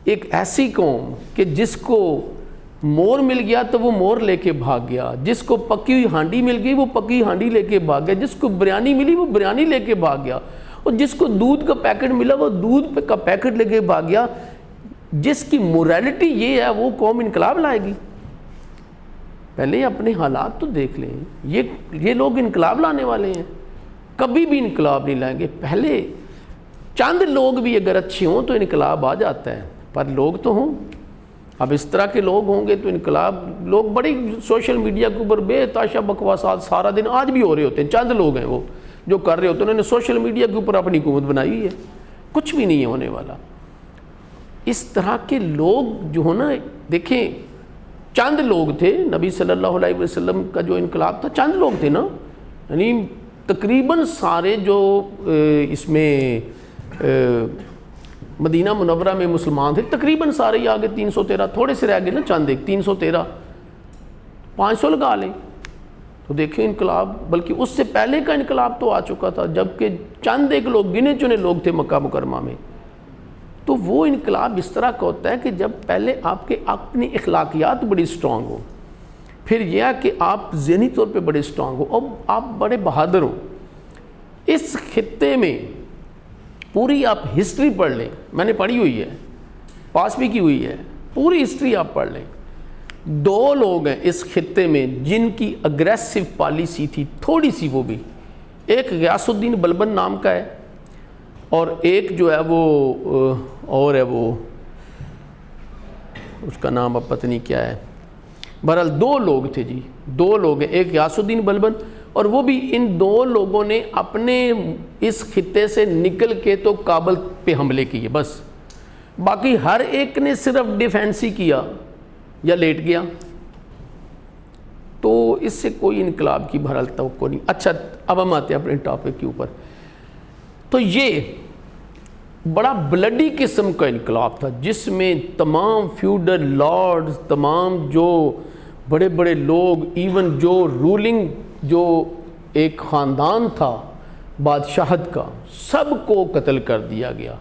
ایک ایسی قوم کہ جس کو مور مل گیا تو وہ مور لے کے بھاگ گیا، جس کو پکی ہوئی ہانڈی مل گئی وہ پکی ہانڈی لے کے بھاگ گیا، جس کو بریانی ملی وہ بریانی لے کے بھاگ گیا، اور جس کو دودھ کا پیکٹ ملا وہ دودھ کا پیکٹ لے کے بھاگ گیا۔ جس کی موریلٹی یہ ہے وہ قوم انقلاب لائے گی؟ پہلے اپنے حالات تو دیکھ لیں، یہ لوگ انقلاب لانے والے ہیں؟ کبھی بھی انقلاب نہیں لائیں گے۔ پہلے چند لوگ بھی اگر اچھے ہوں تو انقلاب آ جاتا ہے، پر لوگ تو ہوں۔ اب اس طرح کے لوگ ہوں گے تو انقلاب، لوگ بڑی سوشل میڈیا کے اوپر بے تحاشا بکواسات سارا دن آج بھی ہو رہے ہوتے ہیں، چند لوگ ہیں وہ جو کر رہے ہوتے ہیں، انہوں نے سوشل میڈیا کے اوپر اپنی حکومت بنائی ہے، کچھ بھی نہیں ہے ہونے والا۔ اس طرح کے لوگ جو ہو نا، دیکھیں چند لوگ تھے، نبی صلی اللہ علیہ وسلم کا جو انقلاب تھا چند لوگ تھے نا، یعنی تقریباً سارے جو اس میں مدینہ منورہ میں مسلمان تھے تقریباً سارے ہی آگے 313، تھوڑے سے رہ گئے نا چند ایک، 313، 500 لگا لیں تو دیکھیں انقلاب، بلکہ اس سے پہلے کا انقلاب تو آ چکا تھا، جبکہ چند ایک لوگ، گنے چنے لوگ تھے مکہ مکرمہ میں۔ تو وہ انقلاب اس طرح کا ہوتا ہے کہ جب پہلے آپ کے اپنی اخلاقیات بڑی سٹرونگ ہو، پھر یہ کہ آپ ذہنی طور پہ بڑے سٹرونگ ہو، اور آپ بڑے بہادر ہوں۔ اس خطے میں پوری آپ ہسٹری پڑھ لیں، میں نے پڑھی ہوئی ہے، پاس بھی کی ہوئی ہے، پوری ہسٹری آپ پڑھ لیں۔ 2 لوگ ہیں اس خطے میں جن کی اگریسو پالیسی تھی تھوڑی سی، وہ بھی، ایک غیاث الدین بلبن نام کا ہے، اور ایک جو ہے وہ اور ہے، وہ اس کا نام اب پتہ نہیں کیا ہے۔ بہرحال 2 لوگ تھے جی، 2 لوگ ہیں، ایک غیاث الدین بلبن، اور وہ بھی ان 2 لوگوں نے اپنے اس خطے سے نکل کے تو کابل پہ حملے کیے بس، باقی ہر ایک نے صرف ڈیفینس ہی کیا یا لیٹ گیا، تو اس سے کوئی انقلاب کی بہرحال توقع نہیں۔ اچھا اب ہم آتے ہیں اپنے ٹاپک کے اوپر۔ تو یہ بڑا بلڈی قسم کا انقلاب تھا جس میں تمام فیوڈل لارڈز، تمام جو بڑے بڑے لوگ، ایون جو رولنگ جو ایک خاندان تھا بادشاہت کا، سب کو قتل کر دیا گیا۔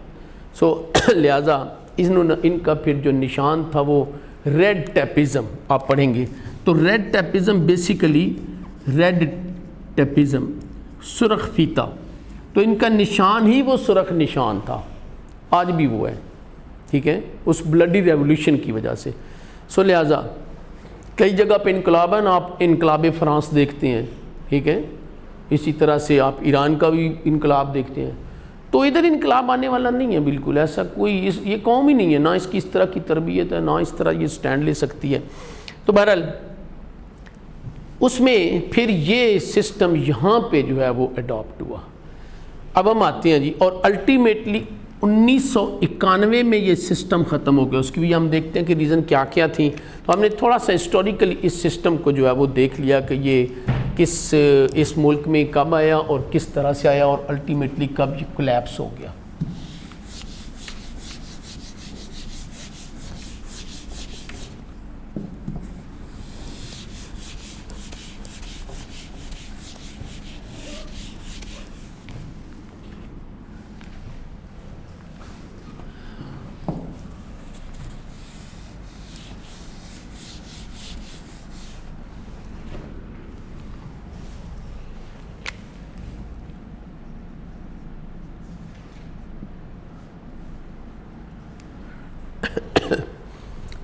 لہٰذا ان کا پھر جو نشان تھا وہ ریڈ ٹیپزم، آپ پڑھیں گے تو red tapism basically, red tapism سرخ فیتا، تو ان کا نشان ہی وہ سرخ نشان تھا، آج بھی وہ ہے، ٹھیک ہے، اس بلڈی ریولوشن کی وجہ سے۔ لہٰذا کئی جگہ پہ انقلاب ہیں، آپ انقلاب فرانس دیکھتے ہیں، ٹھیک ہے، اسی طرح سے آپ ایران کا بھی انقلاب دیکھتے ہیں، تو ادھر انقلاب آنے والا نہیں ہے بالکل، ایسا کوئی یہ قوم ہی نہیں ہے، نہ اس کی اس طرح کی تربیت ہے، نہ اس طرح یہ سٹینڈ لے سکتی ہے۔ تو بہرحال اس میں پھر یہ سسٹم یہاں پہ جو ہے وہ اڈاپٹ ہوا۔ اب ہم آتے ہیں جی، اور الٹیمیٹلی 1991 میں یہ سسٹم ختم ہو گیا، اس کی بھی ہم دیکھتے ہیں کہ ریزن کیا کیا تھیں۔ تو ہم نے تھوڑا سا ہسٹوریکلی اس سسٹم کو جو ہے وہ دیکھ لیا کہ یہ اس ملک میں کب آیا اور کس طرح سے آیا، اور الٹیمیٹلی کب یہ کولیپس ہو گیا۔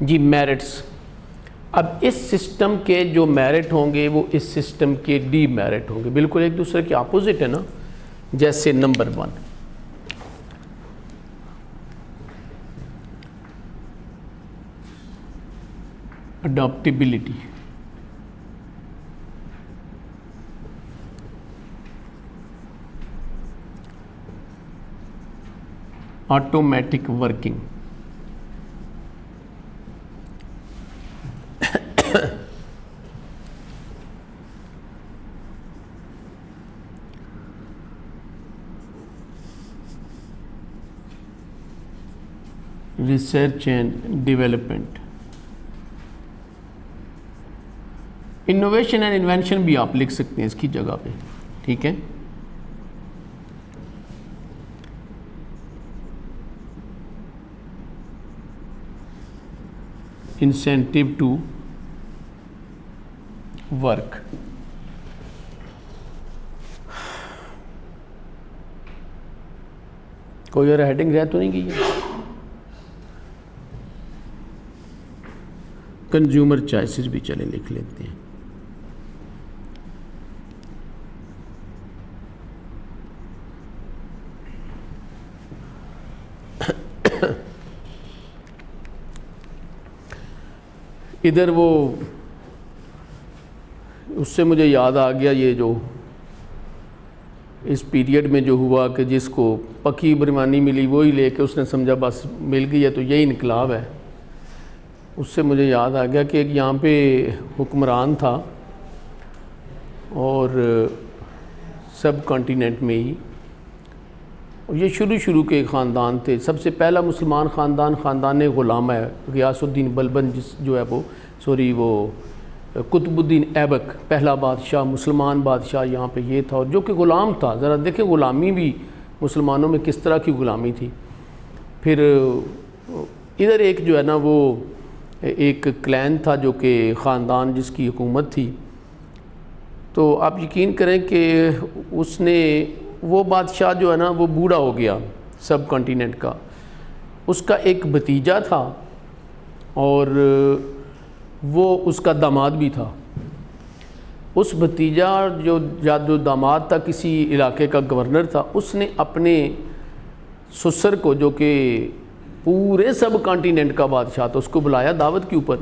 جی میرٹس، اب اس سسٹم کے جو میرٹ ہوں گے وہ اس سسٹم کے ڈی میرٹ ہوں گے، بالکل ایک دوسرے کے اپوزٹ ہے نا۔ جیسے number 1، adaptability, automatic working, research and development. Innovation and invention بھی آپ لکھ سکتے ہیں اس کی جگہ پہ، ٹھیک ہے. Incentive to work. کوئی اور ہیڈنگ رہ تو نہیں گئی ہے؟ کنزیومر چوائسز بھی چلیں لکھ لیتے ہیں. ادھر وہ اس سے مجھے یاد آ گیا یہ جو اس پیریڈ میں جو ہوا کہ جس کو پکی برمانی ملی وہی لے کے اس نے سمجھا بس مل گئی ہے تو یہی انقلاب ہے. اس سے مجھے یاد آ گیا کہ ایک یہاں پہ حکمران تھا اور سب کانٹیننٹ میں ہی، اور یہ شروع کے خاندان تھے. سب سے پہلا مسلمان خاندان غلامہ ہے، غیاث الدین بلبن جو ہے وہ قطب الدین ایبک پہلا بادشاہ، مسلمان بادشاہ یہاں پہ یہ تھا، اور جو کہ غلام تھا. ذرا دیکھیں غلامی بھی مسلمانوں میں کس طرح کی غلامی تھی. پھر ادھر ایک جو ہے نا وہ ایک کلین تھا جو کہ خاندان جس کی حکومت تھی. تو آپ یقین کریں کہ اس نے وہ بادشاہ جو ہے نا وہ بوڑھا ہو گیا سب کانٹیننٹ کا. اس کا ایک بھتیجا تھا اور وہ اس کا داماد بھی تھا. اس بھتیجا جو داماد تھا کسی علاقے کا گورنر تھا، اس نے اپنے سسر کو جو کہ پورے سب کانٹیننٹ کا بادشاہ تھا اس کو بلایا دعوت کے اوپر،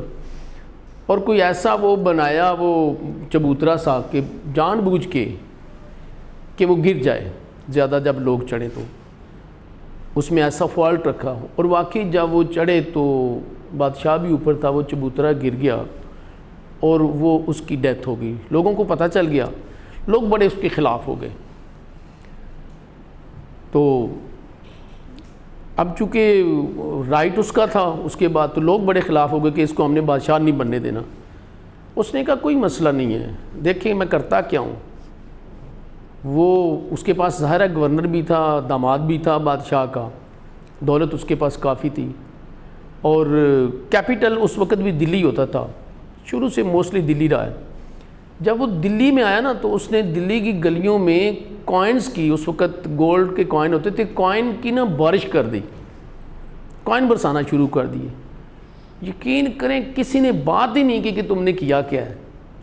اور کوئی ایسا وہ بنایا وہ چبوترا سا کہ جان بوجھ کے کہ وہ گر جائے زیادہ جب لوگ چڑھیں تو اس میں ایسا فالٹ رکھا. اور واقعی جب وہ چڑھے تو بادشاہ بھی اوپر تھا، وہ چبوترا گر گیا اور وہ اس کی ڈیتھ ہو گئی. لوگوں کو پتہ چل گیا، لوگ بڑے اس کے خلاف ہو گئے. تو اب چونکہ رائٹ اس کا تھا، اس کے بعد تو لوگ بڑے خلاف ہو گئے کہ اس کو ہم نے بادشاہ نہیں بننے دینا. اس نے کہا کوئی مسئلہ نہیں ہے، دیکھیں میں کرتا کیا ہوں. وہ اس کے پاس ظاہر ہے گورنر بھی تھا، داماد بھی تھا بادشاہ کا، دولت اس کے پاس کافی تھی، اور کیپٹل اس وقت بھی دلی ہوتا تھا، شروع سے موسٹلی دلی رہا ہے. جب وہ دلی میں آیا نا تو اس نے دلی کی گلیوں میں کوائنز کی، اس وقت گولڈ کے کوائن ہوتے تھے، کوائن کی نا بارش کر دی، کوائن برسانا شروع کر دیے. یقین کریں کسی نے بات ہی نہیں کی کہ تم نے کیا کیا ہے،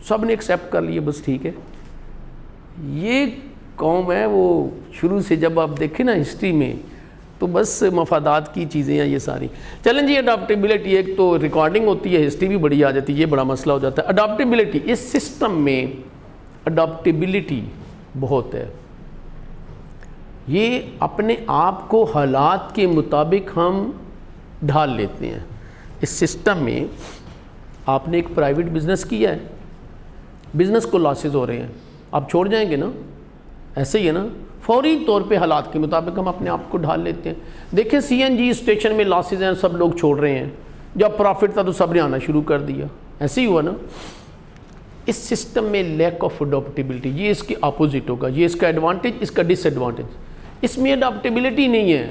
سب نے ایکسیپٹ کر لیے بس ٹھیک ہے. یہ قوم ہے وہ شروع سے جب آپ دیکھیں نا ہسٹری میں تو بس مفادات کی چیزیں ہیں یہ ساری. چلیں جی اڈاپٹیبلٹی، ایک تو ریکارڈنگ ہوتی ہے، ہسٹری بھی بڑی آ جاتی ہے، یہ بڑا مسئلہ ہو جاتا ہے. اڈاپٹیبلٹی، اس سسٹم میں اڈاپٹیبلٹی بہت ہے. یہ اپنے آپ کو حالات کے مطابق ہم ڈھال لیتے ہیں. اس سسٹم میں آپ نے ایک پرائیویٹ بزنس کیا ہے، بزنس کو لاسز ہو رہے ہیں، آپ چھوڑ جائیں گے نا؟ ایسے ہی ہے نا، فوری طور پہ حالات کے مطابق ہم اپنے آپ کو ڈھال لیتے ہیں. دیکھیں سی این جی اسٹیشن میں لاسز ہیں، سب لوگ چھوڑ رہے ہیں، جب پروفٹ تھا تو سب نے آنا شروع کر دیا. ایسے ہی ہوا نا. اس سسٹم میں لیک آف اڈاپٹیبلٹی، یہ اس کے اپوزٹ ہوگا، یہ اس کا ایڈوانٹیج، اس کا ڈس ایڈوانٹیج. اس میں اڈاپٹیبلٹی نہیں ہے.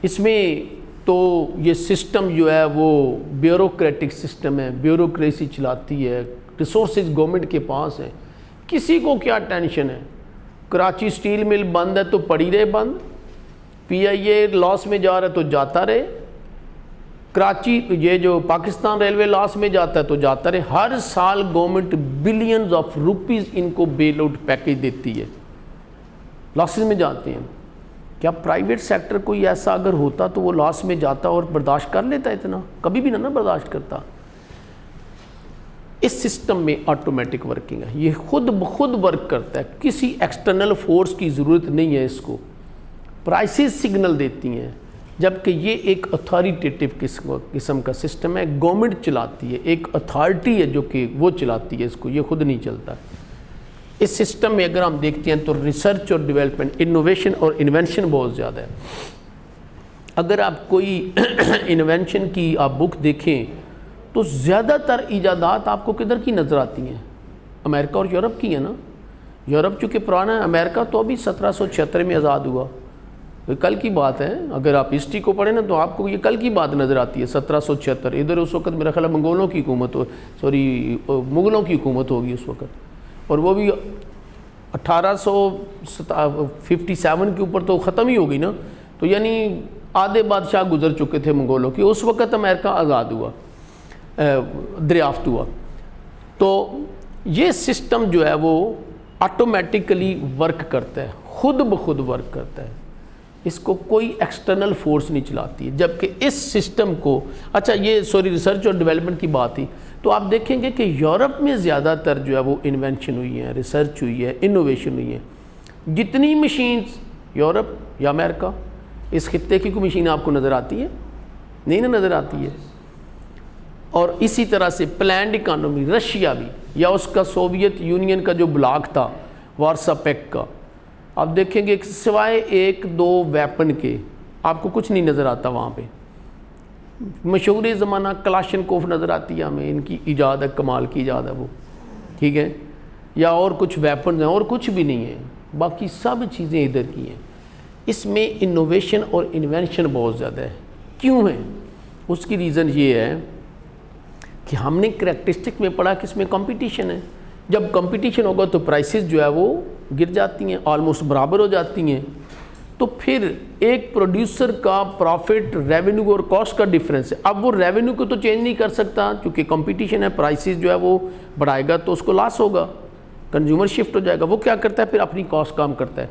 اس میں تو یہ سسٹم جو ہے وہ بیوروکریٹک سسٹم ہے، بیوروکریسی چلاتی ہے، ریسورسز گورنمنٹ کے پاس ہیں، کسی کو کیا ٹینشن ہے. کراچی سٹیل مل بند ہے تو پڑی رہے بند، پی آئی اے لاس میں جا رہا ہے تو جاتا رہے، کراچی یہ جو پاکستان ریلوے لاس میں جاتا ہے تو جاتا رہے. ہر سال گورنمنٹ بلینز آف روپیز ان کو بیل آؤٹ پیکیج دیتی ہے، لاسز میں جاتے ہیں. کیا پرائیویٹ سیکٹر کوئی ایسا اگر ہوتا تو وہ لاس میں جاتا اور برداشت کر لیتا؟ اتنا کبھی بھی نہ برداشت کرتا. اس سسٹم میں آٹومیٹک ورکنگ ہے، یہ خود بخود ورک کرتا ہے، کسی ایکسٹرنل فورس کی ضرورت نہیں ہے، اس کو پرائسز سگنل دیتی ہیں، جبکہ یہ ایک اتھارٹیٹیو قسم کا سسٹم ہے، گورنمنٹ چلاتی ہے، ایک اتھارٹی ہے جو کہ وہ چلاتی ہے اس کو، یہ خود نہیں چلتا۔ اس سسٹم میں اگر ہم دیکھتے ہیں تو ریسرچ اور ڈیولپمنٹ، انوویشن اور انوینشن بہت زیادہ ہے۔ اگر آپ کوئی انوینشن کی آپ بک دیکھیں تو زیادہ تر ایجادات آپ کو کدھر کی نظر آتی ہیں؟ امریکہ اور یورپ کی ہیں نا۔ یورپ چونکہ پرانا ہے، امریکہ تو ابھی 1776 میں آزاد ہوا، یہ کل کی بات ہے۔ اگر آپ ہسٹری کو پڑھیں نا تو آپ کو یہ کل کی بات نظر آتی ہے، 1776۔ ادھر اس وقت میرا خیال ہے منگولوں کی حکومت مغلوں کی حکومت ہوگی اس وقت، اور وہ بھی 1857 کے اوپر تو ختم ہی ہوگی نا، تو یعنی آدھے بادشاہ گزر چکے تھے منگولوں کی، اس وقت امریکہ آزاد ہوا، دریافت ہوا۔ تو یہ سسٹم جو ہے وہ آٹومیٹیکلی ورک کرتا ہے، خود بخود ورک کرتا ہے، اس کو کوئی ایکسٹرنل فورس نہیں چلاتی ہے، جبکہ اس سسٹم کو ریسرچ اور ڈیولپمنٹ کی بات تھی، تو آپ دیکھیں گے کہ یورپ میں زیادہ تر جو ہے وہ انوینشن ہوئی ہے، ریسرچ ہوئی ہے، انوویشن ہوئی ہے۔ جتنی مشینز یورپ یا امریکہ، اس خطے کی کوئی مشین آپ کو نظر آتی ہے؟ نہیں نا نظر آتی ہے۔ اور اسی طرح سے پلانڈ اکانومی، رشیا بھی، یا اس کا سوویت یونین کا جو بلاک تھا وارسا پیکٹ کا، آپ دیکھیں گے سوائے ایک دو ویپن کے آپ کو کچھ نہیں نظر آتا وہاں پہ۔ مشہور زمانہ کلاشنکوف نظر آتی ہے ہمیں، ان کی ایجاد ہے، کمال کی ایجاد ہے وہ، ٹھیک ہے، یا اور کچھ ویپنز ہیں، اور کچھ بھی نہیں ہے، باقی سب چیزیں ادھر کی ہیں۔ اس میں انوویشن اور انوینشن بہت زیادہ ہے۔ کیوں ہے؟ اس کی ریزن یہ ہے کہ ہم نے کریکٹرسٹک میں پڑھا کہ اس میں کمپٹیشن ہے، جب کمپٹیشن ہوگا تو پرائسز جو ہے وہ گر جاتی ہیں، آلموسٹ برابر ہو جاتی ہیں، تو پھر ایک پروڈیوسر کا پروفٹ، ریونیو اور کاسٹ کا ڈیفرنس ہے۔ اب وہ ریونیو کو تو چینج نہیں کر سکتا کیونکہ کمپٹیشن ہے، پرائسز جو ہے وہ بڑھائے گا تو اس کو لاس ہوگا، کنزیومر شفٹ ہو جائے گا۔ وہ کیا کرتا ہے پھر؟ اپنی کاسٹ کام کرتا ہے۔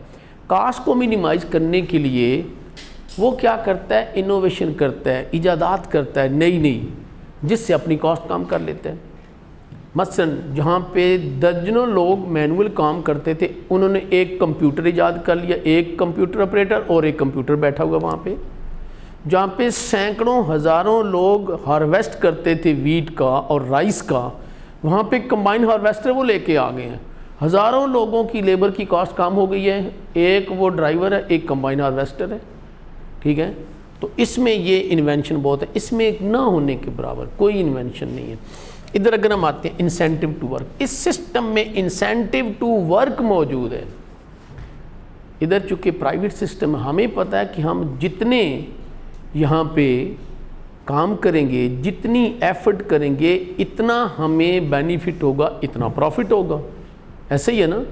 کاسٹ کو منیمائز کرنے کے لیے وہ کیا کرتا ہے؟ انوویشن کرتا ہے، ایجادات کرتا ہے نئی نئی، جس سے اپنی کاسٹ کام کر لیتے ہیں۔ مثلا جہاں پہ درجنوں لوگ مینول کام کرتے تھے، انہوں نے ایک کمپیوٹر ایجاد کر لیا، ایک کمپیوٹر آپریٹر اور ایک کمپیوٹر بیٹھا ہوا وہاں پہ۔ جہاں پہ سینکڑوں ہزاروں لوگ ہارویسٹ کرتے تھے ویٹ کا اور رائس کا، وہاں پہ کمبائن ہارویسٹر وہ لے کے آ گئے ہیں، ہزاروں لوگوں کی لیبر کی کاسٹ کام ہو گئی ہے، ایک وہ ڈرائیور ہے، ایک کمبائن ہارویسٹر ہے، ٹھیک ہے۔ تو اس میں یہ انوینشن بہت ہے، اس میں نہ ہونے کے برابر کوئی انوینشن نہیں ہے۔ ادھر اگر ہم آتے ہیں انسینٹیو ٹو ورک، اس سسٹم میں انسینٹیو ٹو ورک موجود ہے۔ ادھر چونکہ پرائیویٹ سسٹم ہے، ہمیں پتہ ہے کہ ہم جتنے یہاں پہ کام کریں گے، جتنی ایفرٹ کریں گے، اتنا ہمیں بینیفٹ ہوگا، اتنا پروفٹ ہوگا، ایسے ہی ہے نا۔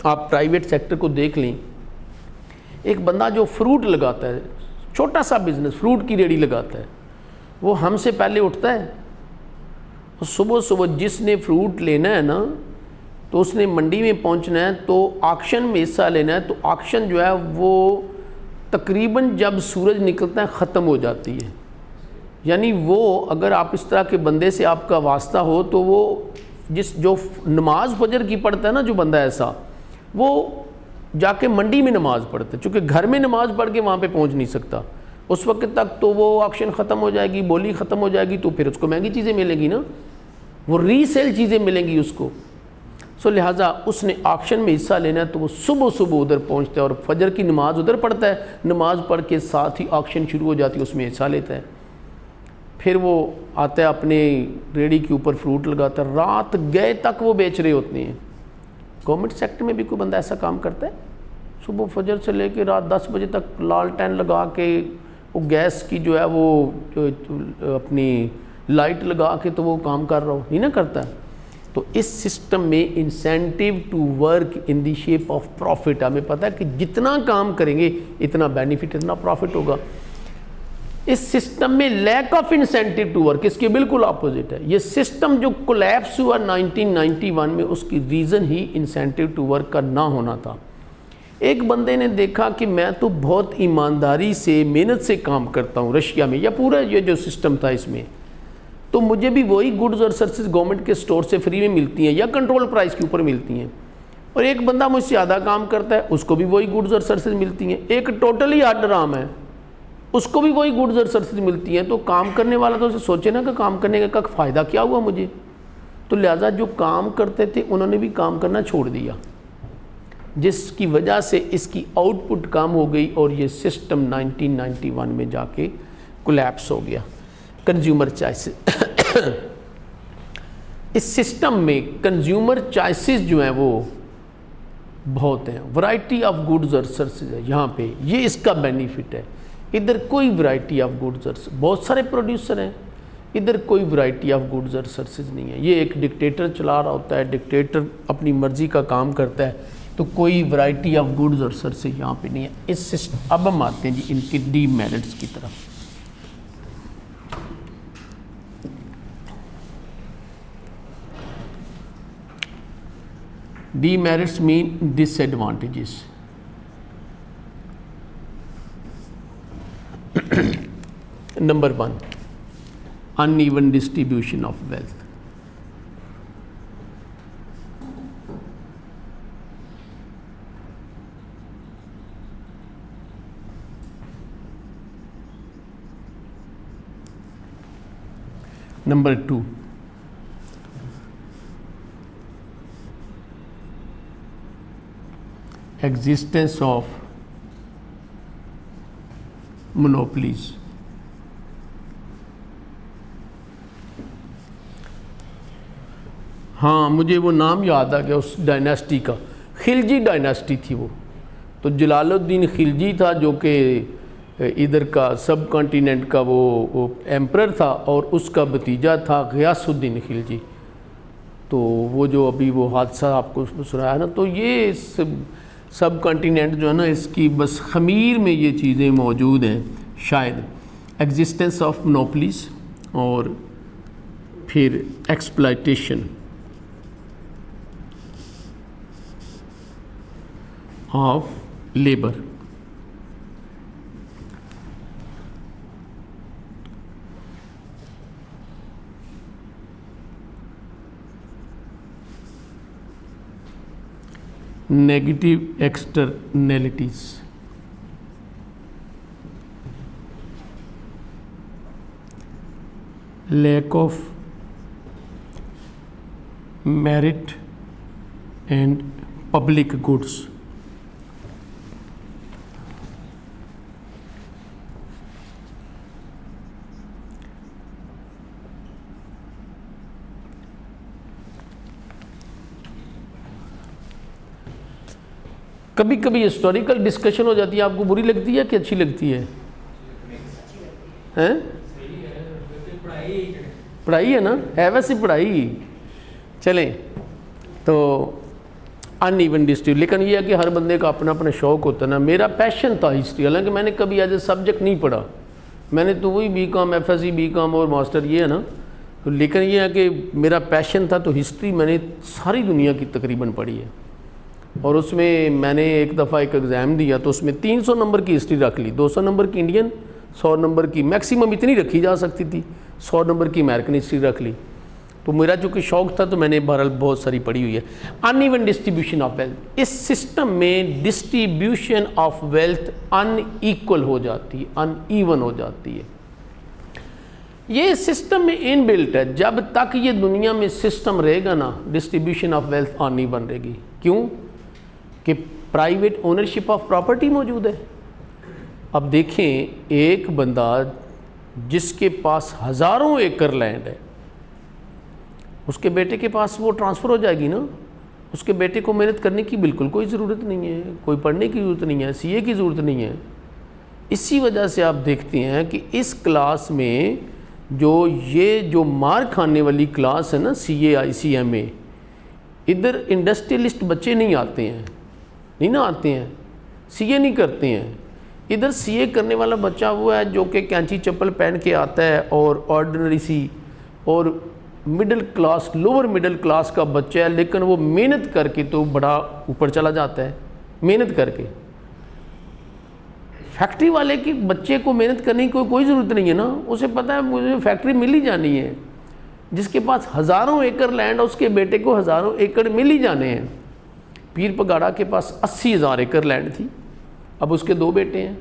آپ پرائیویٹ سیکٹر کو دیکھ لیں، ایک بندہ جو فروٹ لگاتا ہے، چھوٹا سا بزنس، فروٹ کی ریڑھی لگاتا ہے، وہ ہم سے پہلے اٹھتا ہے، صبح صبح جس نے فروٹ لینا ہے نا، تو اس نے منڈی میں پہنچنا ہے، تو آکشن میں حصہ لینا ہے، تو آکشن جو ہے وہ تقریباً جب سورج نکلتا ہے ختم ہو جاتی ہے۔ یعنی وہ اگر آپ اس طرح کے بندے سے آپ کا واسطہ ہو تو وہ جو نماز فجر کی پڑھتا ہے نا، جو بندہ ایسا، وہ جا کے منڈی میں نماز پڑھتا ہے، چونکہ گھر میں نماز پڑھ کے وہاں پہ پہنچ نہیں سکتا، اس وقت تک تو وہ آکشن ختم ہو جائے گی، بولی ختم ہو جائے گی، تو پھر اس کو مہنگی چیزیں ملیں گی نا، وہ ری سیل چیزیں ملیں گی اس کو۔ لہٰذا اس نے آکشن میں حصہ لینا ہے تو وہ صبح صبح ادھر پہنچتا ہے اور فجر کی نماز ادھر پڑھتا ہے، نماز پڑھ کے ساتھ ہی آکشن شروع ہو جاتی ہے، اس میں حصہ لیتا ہے۔ پھر وہ آتا ہے اپنے ریڑھی کے اوپر فروٹ لگاتا ہے، رات گئے تک وہ بیچ رہے ہوتے ہیں۔ گورنمنٹ سیکٹر میں بھی کوئی بندہ ایسا کام کرتا ہے؟ صبح فجر سے لے کے رات 10 بجے تک لالٹین لگا کے وہ گیس کی جو ہے وہ اپنی لائٹ لگا کے تو وہ کام کر رہا ہو، نہیں نہ کرتا ہے۔ تو اس سسٹم میں incentive to work in the shape of profit, ہمیں پتہ ہے کہ جتنا کام کریں گے اتنا بینیفٹ، اتنا پروفٹ ہوگا۔ اس سسٹم میں lack of incentive to work اس کے بالکل اپوزٹ ہے۔ یہ سسٹم جو کولیپس ہوا 1991 میں، اس کی ریزن ہی انسینٹیو ٹو ورک کا نہ ہونا تھا۔ ایک بندے نے دیکھا کہ میں تو بہت ایمانداری سے محنت سے کام کرتا ہوں رشیا میں، یا پورا یہ جو سسٹم تھا اس میں، تو مجھے بھی وہی گڈز اور سروسز گورنمنٹ کے سٹور سے فری میں ملتی ہیں یا کنٹرول پرائس کے اوپر ملتی ہیں، اور ایک بندہ مجھ سے زیادہ کام کرتا ہے اس کو بھی وہی گڈز اور سروسز ملتی ہیں، ایک ٹوٹلی ہٹ رام ہے اس کو بھی وہی گڈز اور سروسز ملتی ہیں، تو کام کرنے والا تو اسے سوچے نا کہ کام کرنے کا فائدہ کیا ہوا مجھے، تو لہٰذا جو کام کرتے تھے انہوں نے بھی کام کرنا چھوڑ دیا، جس کی وجہ سے اس کی آؤٹ پٹ کم ہو گئی اور یہ سسٹم 1991 میں جا کے کولیپس ہو گیا۔ کنزیومر چوائسز اس سسٹم میں کنزیومر چوائسز جو ہیں وہ بہت ہیں، ورائٹی آف گڈز اور سروسز ہے، یہاں پہ یہ اس کا بینیفٹ ہے، ادھر کوئی ورائٹی آف گڈز اور بہت سارے پروڈیوسر ہیں، ادھر کوئی ورائٹی آف گڈز اور سروسز نہیں ہے، یہ ایک ڈکٹیٹر چلا رہا ہوتا ہے، ڈکٹیٹر اپنی مرضی کا کام کرتا ہے، تو کوئی ورائٹی آف گڈز اور سروسز یہاں پہ نہیں ہے۔ اس سسٹم اب ہم آتے ہیں جی ان کی ڈی میرٹس کی طرف۔ D merits main dish advantages. Number 1 in even distribution of wealth. Number 2 existence of مونوپلیز۔ ہاں مجھے وہ نام یاد آ گیا اس ڈائناسٹی کا، خلجی ڈائناسٹی تھی وہ، تو جلال الدین خلجی تھا جو کہ ادھر کا سب کانٹیننٹ کا وہ ایمپرر تھا، اور اس کا بھتیجا تھا غیاث الدین خلجی، تو وہ جو ابھی وہ حادثہ آپ کو سنایا ہے نا، تو یہ سب کانٹیننٹ جو ہے نا اس کی بس خمیر میں یہ چیزیں موجود ہیں شاید، ایگزسٹنس آف مونوپلیز اور پھر exploitation of labour. Negative externalities. Lack of merit and public goods. کبھی کبھی ہسٹوریکل ڈسکشن ہو جاتی ہے، آپ کو بری لگتی ہے کہ اچھی لگتی ہے؟ پڑھائی ہے نا، ہے ویسے پڑھائی۔ چلیں تو ان ایون ڈسٹریبیوشن، لیکن یہ ہے کہ ہر بندے کا اپنا اپنا شوق ہوتا ہے نا۔ میرا پیشن تھا ہسٹری، حالانکہ میں نے کبھی ایز اے سبجیکٹ نہیں پڑھا، میں نے تو وہی B com F S C B com اور ماسٹر یہ ہے نا، لیکن یہ ہے کہ میرا پیشن تھا، تو ہسٹری میں نے ساری دنیا کی تقریباً پڑھی ہے، اور اس میں نے ایک دفعہ ایک ایگزام دیا تو اس میں 300 نمبر کی ہسٹری رکھ لی، 200 نمبر کی انڈین، 100 نمبر کی میکسیمم اتنی رکھی جا سکتی تھی، 100 نمبر کی امریکن ہسٹری رکھ لی، تو میرا چونکہ شوق تھا تو میں نے بہرحال بہت ساری پڑھی ہوئی ہے۔ Uneven distribution of wealth, اس سسٹم میں distribution of wealth unequal ہو جاتی ہے، ان ایون ہو جاتی ہے۔ یہ سسٹم میں ان بلٹ ہے، جب تک یہ دنیا میں سسٹم رہے گا نا distribution of wealth in even رہے گی۔ کیوں؟ کہ پرائیویٹ اونرشپ آف پراپرٹی موجود ہے۔ اب دیکھیں ایک بندہ جس کے پاس ہزاروں ایکڑ لینڈ ہے، اس کے بیٹے کے پاس وہ ٹرانسفر ہو جائے گی نا، اس کے بیٹے کو محنت کرنے کی بالکل کوئی ضرورت نہیں ہے، کوئی پڑھنے کی ضرورت نہیں ہے، سی اے کی ضرورت نہیں ہے۔ اسی وجہ سے آپ دیکھتے ہیں کہ اس کلاس میں جو مار کھانے والی کلاس ہے نا، سی اے آئی سی ایم اے، ادھر انڈسٹریلسٹ بچے نہیں آتے ہیں، نہیں نہ آتے ہیں، سی اے نہیں کرتے ہیں۔ ادھر سی اے کرنے والا بچہ وہ ہے جو کہ کینچی چپل پہن کے آتا ہے اور آرڈنری سی اور middle class, lower middle class کا بچہ ہے، لیکن وہ محنت کر کے تو بڑا اوپر چلا جاتا ہے، محنت کر کے۔ فیکٹری والے کے بچے کو محنت کرنے کی کوئی ضرورت نہیں ہے نا، اسے پتہ ہے مجھے فیکٹری مل ہی جانی ہے، جس کے پاس ہزاروں ایکڑ لینڈ، اس کے بیٹے کو ہزاروں ایکڑ مل ہی جانے ہیں۔ پیر پگاڑا کے پاس 80,000 ایکڑ لینڈ تھی، اب اس کے 2 بیٹے ہیں،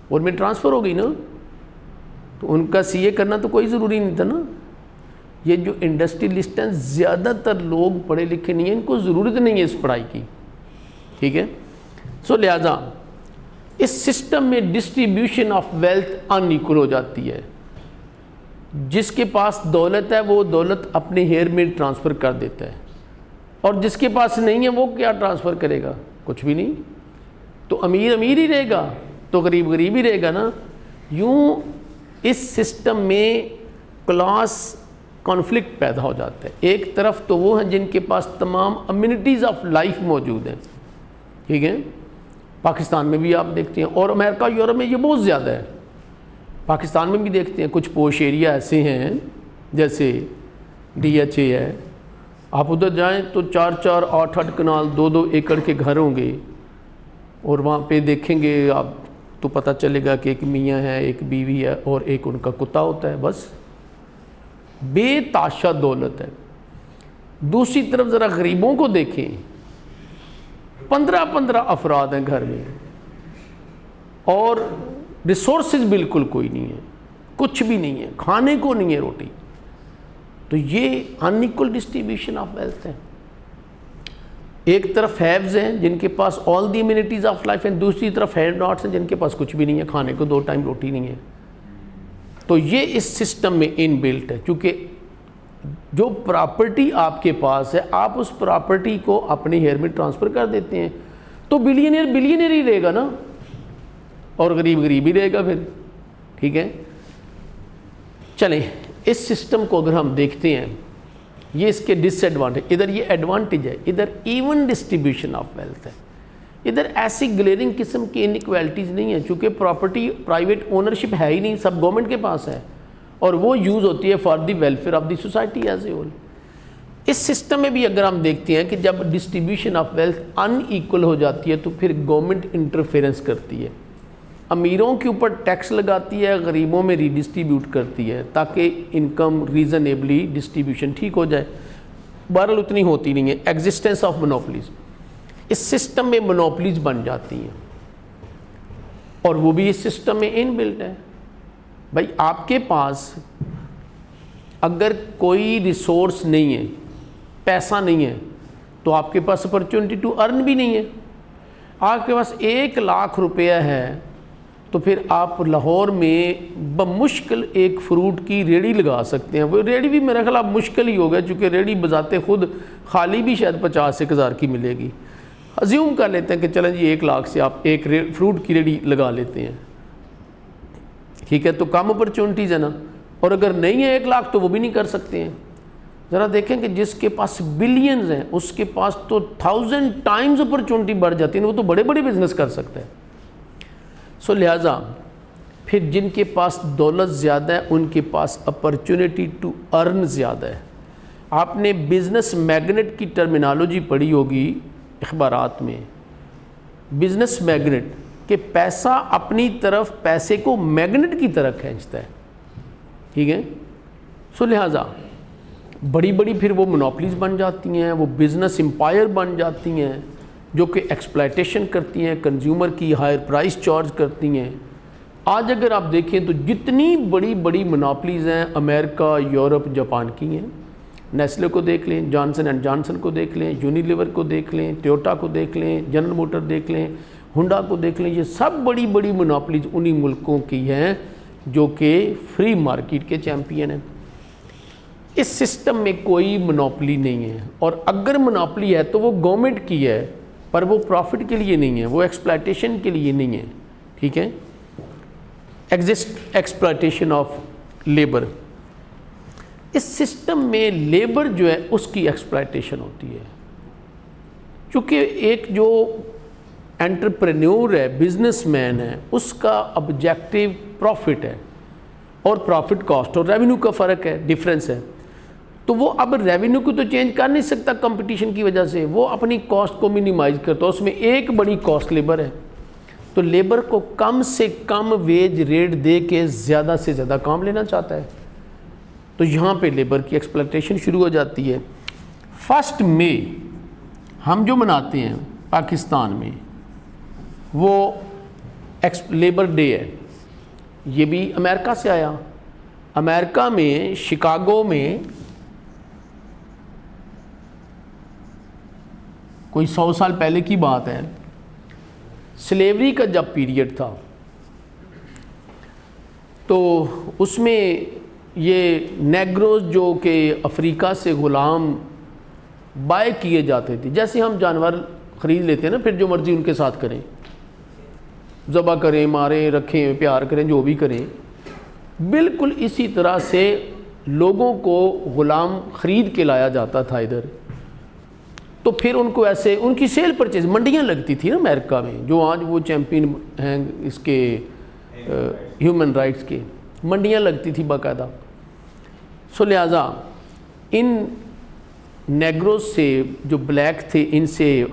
اور میں ٹرانسفر ہو گئی نا، تو ان کا سی اے کرنا تو کوئی ضروری نہیں تھا نا۔ یہ جو انڈسٹریلسٹ ہیں زیادہ تر لوگ پڑھے لکھے نہیں ہیں، ان کو ضرورت نہیں ہے اس پڑھائی کی، ٹھیک ہے۔ سو لہٰذا اس سسٹم میں distribution of wealth unequal ہو جاتی ہے۔ جس کے پاس دولت ہے وہ دولت اپنے ہیئر میں ٹرانسفر کر دیتا ہے، اور جس کے پاس نہیں ہے وہ کیا ٹرانسفر کرے گا؟ کچھ بھی نہیں۔ تو امیر امیر ہی رہے گا، تو غریب غریب ہی رہے گا نا۔ یوں اس سسٹم میں کلاس کانفلکٹ پیدا ہو جاتا ہے۔ ایک طرف تو وہ ہیں جن کے پاس تمام امینٹیز آف لائف موجود ہیں، ٹھیک ہے، پاکستان میں بھی آپ دیکھتے ہیں، اور امریکہ یورپ میں یہ بہت زیادہ ہے۔ پاکستان میں بھی دیکھتے ہیں کچھ پوش ایریا ایسے ہیں جیسے ڈی ایچ اے ہے، آپ ادھر جائیں تو 4-4 8-8 کنال 2-2 ایکڑ کے گھر ہوں گے، اور وہاں پہ دیکھیں گے آپ تو پتہ چلے گا کہ ایک میاں ہے، ایک بیوی ہے، اور ایک ان کا کتا ہوتا ہے، بس بے تاشا دولت ہے۔ دوسری طرف ذرا غریبوں کو دیکھیں، 15 افراد ہیں گھر میں، اور ریسورسز بالکل کوئی نہیں ہے، کچھ بھی نہیں ہے، کھانے کو نہیں ہے روٹی۔ تو یہ ان ایکول ڈسٹریبیوشن آف ویلتھ ہے۔ ایک طرف ہیوز ہیں جن کے پاس آل دی امینٹیز آف لائف ہیں، دوسری طرف ہیو ناٹس ہیں جن کے پاس کچھ بھی نہیں ہے، کھانے کو 2 ٹائم روٹی نہیں ہے۔ تو یہ اس سسٹم میں ان بلٹ ہے، کیونکہ جو پراپرٹی آپ کے پاس ہے آپ اس پراپرٹی کو اپنے ہیئر میں ٹرانسفر کر دیتے ہیں، تو بلینئر ہی رہے گا نا، اور غریب غریب ہی رہے گا پھر، ٹھیک ہے۔ چلیں اس سسٹم کو اگر ہم دیکھتے ہیں، یہ اس کے ڈس ایڈوانٹیج، ادھر یہ ایڈوانٹیج ہے، ادھر ایون ڈسٹریبیوشن آف ویلتھ ہے، ادھر ایسی گلیئرنگ قسم کی انیکویلٹیز نہیں ہے، چونکہ پراپرٹی پرائیویٹ اونرشپ ہے ہی نہیں، سب گورنمنٹ کے پاس ہے، اور وہ یوز ہوتی ہے for the welfare of the society as a whole. اس سسٹم میں بھی اگر ہم دیکھتے ہیں کہ جب distribution of wealth unequal ہو جاتی ہے تو پھر گورنمنٹ انٹرفیئرنس کرتی ہے، امیروں کے اوپر ٹیکس لگاتی ہے، غریبوں میں ری ڈسٹریبیوٹ کرتی ہے، تاکہ انکم ریزنیبلی ڈسٹریبیوشن ٹھیک ہو جائے۔ بہرحال اتنی ہوتی نہیں ہے، ایگزسٹنس آف مونوپلیز، اس سسٹم میں مونوپلیز بن جاتی ہیں، اور وہ بھی اس سسٹم میں ان بلٹ ہے۔ بھائی آپ کے پاس اگر کوئی ریسورس نہیں ہے، پیسہ نہیں ہے، تو آپ کے پاس اپرچونٹی ٹو ارن بھی نہیں ہے۔ آپ کے پاس 1 لاکھ روپیہ ہے تو پھر آپ لاہور میں بمشکل ایک فروٹ کی ریڑھی لگا سکتے ہیں۔ وہ ریڑھی بھی میرا خیال مشکل ہی ہوگا، چونکہ ریڑھی بذات خود خالی بھی شاید 50-1,000 کی ملے گی۔ ازیوم کر لیتے ہیں کہ چلیں جی 1 لاکھ سے آپ ایک فروٹ کی ریڑھی لگا لیتے ہیں، ٹھیک ہے، تو کم اپرچونٹیز ہے نا۔ اور اگر نہیں ہے 1 لاکھ تو وہ بھی نہیں کر سکتے ہیں۔ ذرا دیکھیں کہ جس کے پاس بلینز ہیں اس کے پاس تو 1000 ٹائمز اپرچونٹی بڑھ جاتی ہے، وہ تو بڑے بڑے بزنس کر سکتا ہے۔ سو لہٰذا پھر جن کے پاس دولت زیادہ ہے ان کے پاس اپرچونٹی ٹو ارن زیادہ ہے۔ آپ نے بزنس میگنٹ کی ٹرمینالوجی پڑھی ہوگی اخبارات میں، بزنس میگنٹ، کہ پیسہ اپنی طرف پیسے کو میگنٹ کی طرح کھینچتا ہے، ٹھیک ہے۔ سو لہٰذا بڑی بڑی پھر وہ مونوپلیز بن جاتی ہیں، وہ بزنس امپائر بن جاتی ہیں جو کہ ایکسپلائٹیشن کرتی ہیں، کنزیومر کی ہائر پرائس چارج کرتی ہیں۔ آج اگر آپ دیکھیں تو جتنی بڑی بڑی مونوپلیز ہیں امریکہ، یورپ، جاپان کی ہیں، نیسلے کو دیکھ لیں، جانسن اینڈ جانسن کو دیکھ لیں، یونیلیور کو دیکھ لیں، ٹویوٹا کو دیکھ لیں، جنرل موٹر دیکھ لیں، ہونڈا کو دیکھ لیں، یہ سب بڑی بڑی مونوپلیز انہی ملکوں کی ہیں جو کہ فری مارکیٹ کے چیمپئن ہیں۔ اس سسٹم میں کوئی مونوپلی نہیں ہے، اور اگر مونوپلی ہے تو وہ گورنمنٹ کی ہے، پر وہ پروفٹ کے لیے نہیں ہے، وہ ایکسپلائٹیشن کے لیے نہیں ہے، ٹھیک ہے۔ ایکسپلائٹیشن آف لیبر، اس سسٹم میں لیبر جو ہے اس کی ایکسپلائٹیشن ہوتی ہے، چونکہ ایک جو انٹرپرینیور ہے، بزنس مین ہے، اس کا آبجیکٹیو پروفٹ ہے، اور پروفٹ کاسٹ اور ریونیو کا فرق ہے، ڈیفرنس ہے، تو وہ اب ریونیو کو تو چینج کر نہیں سکتا کمپٹیشن کی وجہ سے، وہ اپنی کاسٹ کو منیمائز کرتا ہے، اس میں ایک بڑی کاسٹ لیبر ہے، تو لیبر کو کم سے کم ویج ریٹ دے کے زیادہ سے زیادہ کام لینا چاہتا ہے، تو یہاں پہ لیبر کی ایکسپلائٹیشن شروع ہو جاتی ہے. 1 مئی ہم جو مناتے ہیں پاکستان میں وہ لیبر ڈے ہے. یہ بھی امریکہ سے آیا. امریکہ میں شکاگو میں کوئی 100 سال پہلے کی بات ہے, سلیوری کا جب پیریڈ تھا تو اس میں یہ نیگروز جو کہ افریقہ سے غلام بائے کیے جاتے تھے, جیسے ہم جانور خرید لیتے ہیں نا, پھر جو مرضی ان کے ساتھ کریں, ذبح کریں, ماریں, رکھیں, پیار کریں, جو بھی کریں, بالکل اسی طرح سے لوگوں کو غلام خرید کے لایا جاتا تھا ادھر. تو پھر ان کو ایسے ان کی سیل پرچیز منڈیاں لگتی تھی نا امریکہ میں, جو آج وہ چیمپئن ہیں اس کے ہیومن رائٹس کے, منڈیاں لگتی تھی باقاعدہ. سو لہٰذا ان نیگروز سے جو بلیک تھے ان سے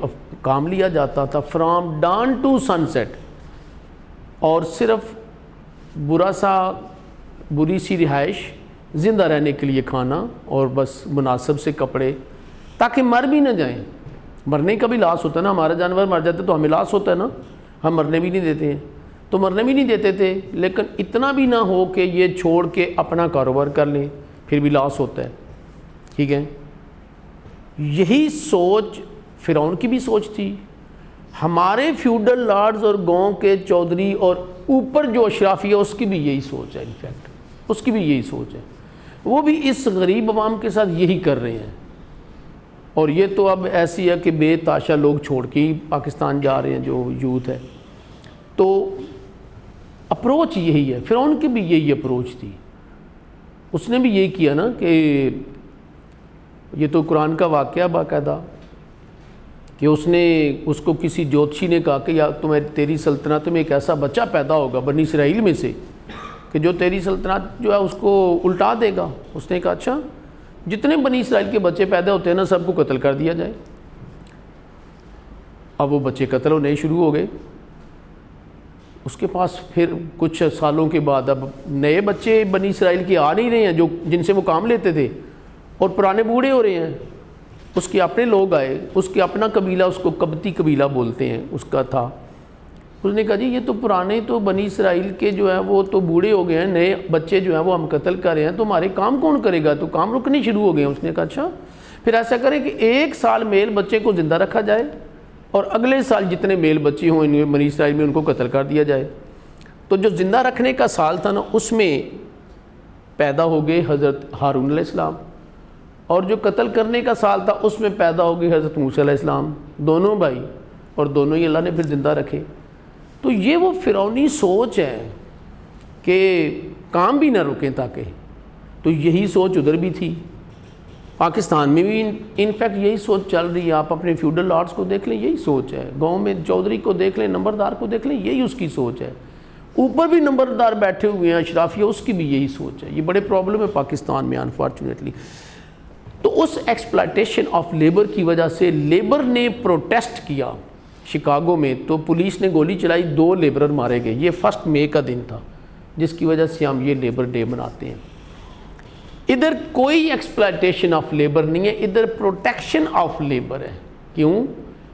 کام لیا جاتا تھا from dawn to sunset, اور صرف بری سی رہائش, زندہ رہنے کے لیے کھانا, اور بس مناسب سے کپڑے, تاکہ مر بھی نہ جائیں. مرنے کا بھی لاس ہوتا ہے نا, ہمارا جانور مر جاتا ہے تو ہمیں لاس ہوتا ہے نا, ہم مرنے بھی نہیں دیتے ہیں, تو مرنے بھی نہیں دیتے تھے, لیکن اتنا بھی نہ ہو کہ یہ چھوڑ کے اپنا کاروبار کر لیں, پھر بھی لاس ہوتا ہے. ٹھیک ہے, یہی سوچ فرعون کی بھی سوچ تھی. ہمارے فیوڈل لارڈز اور گاؤں کے چودھری اور اوپر جو اشرافی ہے اس کی بھی یہی سوچ ہے. انفیکٹ اس کی بھی یہی سوچ ہے, وہ بھی اس غریب عوام کے ساتھ یہی کر رہے ہیں. اور یہ تو اب ایسی ہے کہ بے تاشا لوگ چھوڑ کے ہی پاکستان جا رہے ہیں جو یوتھ ہے. تو اپروچ یہی ہے, فرعون کی بھی یہی اپروچ تھی. اس نے بھی یہی کیا نا کہ یہ تو قرآن کا واقعہ باقاعدہ کہ اس کو کسی جوتشی نے کہا کہ یا تیری سلطنت میں ایک ایسا بچہ پیدا ہوگا بنی اسرائیل میں سے کہ جو تیری سلطنت جو ہے اس کو الٹا دے گا. اس نے کہا اچھا, جتنے بنی اسرائیل کے بچے پیدا ہوتے ہیں نا سب کو قتل کر دیا جائے. اب وہ بچے قتل ہونے شروع ہو گئے. اس کے پاس پھر کچھ سالوں کے بعد اب نئے بچے بنی اسرائیل کے آ نہیں رہے ہیں جو جن سے وہ کام لیتے تھے, اور پرانے بوڑھے ہو رہے ہیں. اس کے اپنے لوگ آئے, اس کے اپنا قبیلہ, اس کو قبطی قبیلہ بولتے ہیں, اس کا تھا. اس نے کہا جی یہ تو پرانے تو بنی اسرائیل کے جو ہے وہ تو بوڑھے ہو گئے ہیں, نئے بچے جو ہیں وہ ہم قتل کر رہے ہیں, تو ہمارے کام کون کرے گا؟ تو کام رکنے شروع ہو گئے ہیں. اس نے کہا اچھا پھر ایسا کریں کہ 1 سال میل بچے کو زندہ رکھا جائے اور اگلے سال جتنے میل بچے ہوں ان بنی اسرائیل میں ان کو قتل کر دیا جائے. تو جو زندہ رکھنے کا سال تھا نا اس میں پیدا ہو گئے حضرت ہارون علیہ السلام, اور جو قتل کرنے کا سال تھا اس میں پیدا ہو گئی حضرت موسیٰ علیہ السلام, دونوں بھائی, اور دونوں ہی اللہ نے پھر زندہ رکھے. تو یہ وہ فرعونی سوچ ہے کہ کام بھی نہ رکیں تاکہ. تو یہی سوچ ادھر بھی تھی, پاکستان میں بھی انفیکٹ یہی سوچ چل رہی ہے. آپ اپنے فیوڈل لارڈز کو دیکھ لیں, یہی سوچ ہے. گاؤں میں چودھری کو دیکھ لیں, نمبردار کو دیکھ لیں, یہی اس کی سوچ ہے. اوپر بھی نمبردار بیٹھے ہوئے ہیں اشرافیہ, اس کی بھی یہی سوچ ہے. یہ بڑے پرابلم ہے پاکستان میں انفارچونیٹلی. تو اس ایکسپلائٹیشن آف لیبر کی وجہ سے لیبر نے پروٹیسٹ کیا شکاگو میں, تو پولیس نے گولی چلائی, 2 لیبرر مارے گئے. یہ 1 مئی کا دن تھا جس کی وجہ سے ہم یہ لیبر ڈے مناتے ہیں. ادھر کوئی ایکسپلائٹیشن آف لیبر نہیں ہے, ادھر پروٹیکشن آف لیبر ہے. کیوں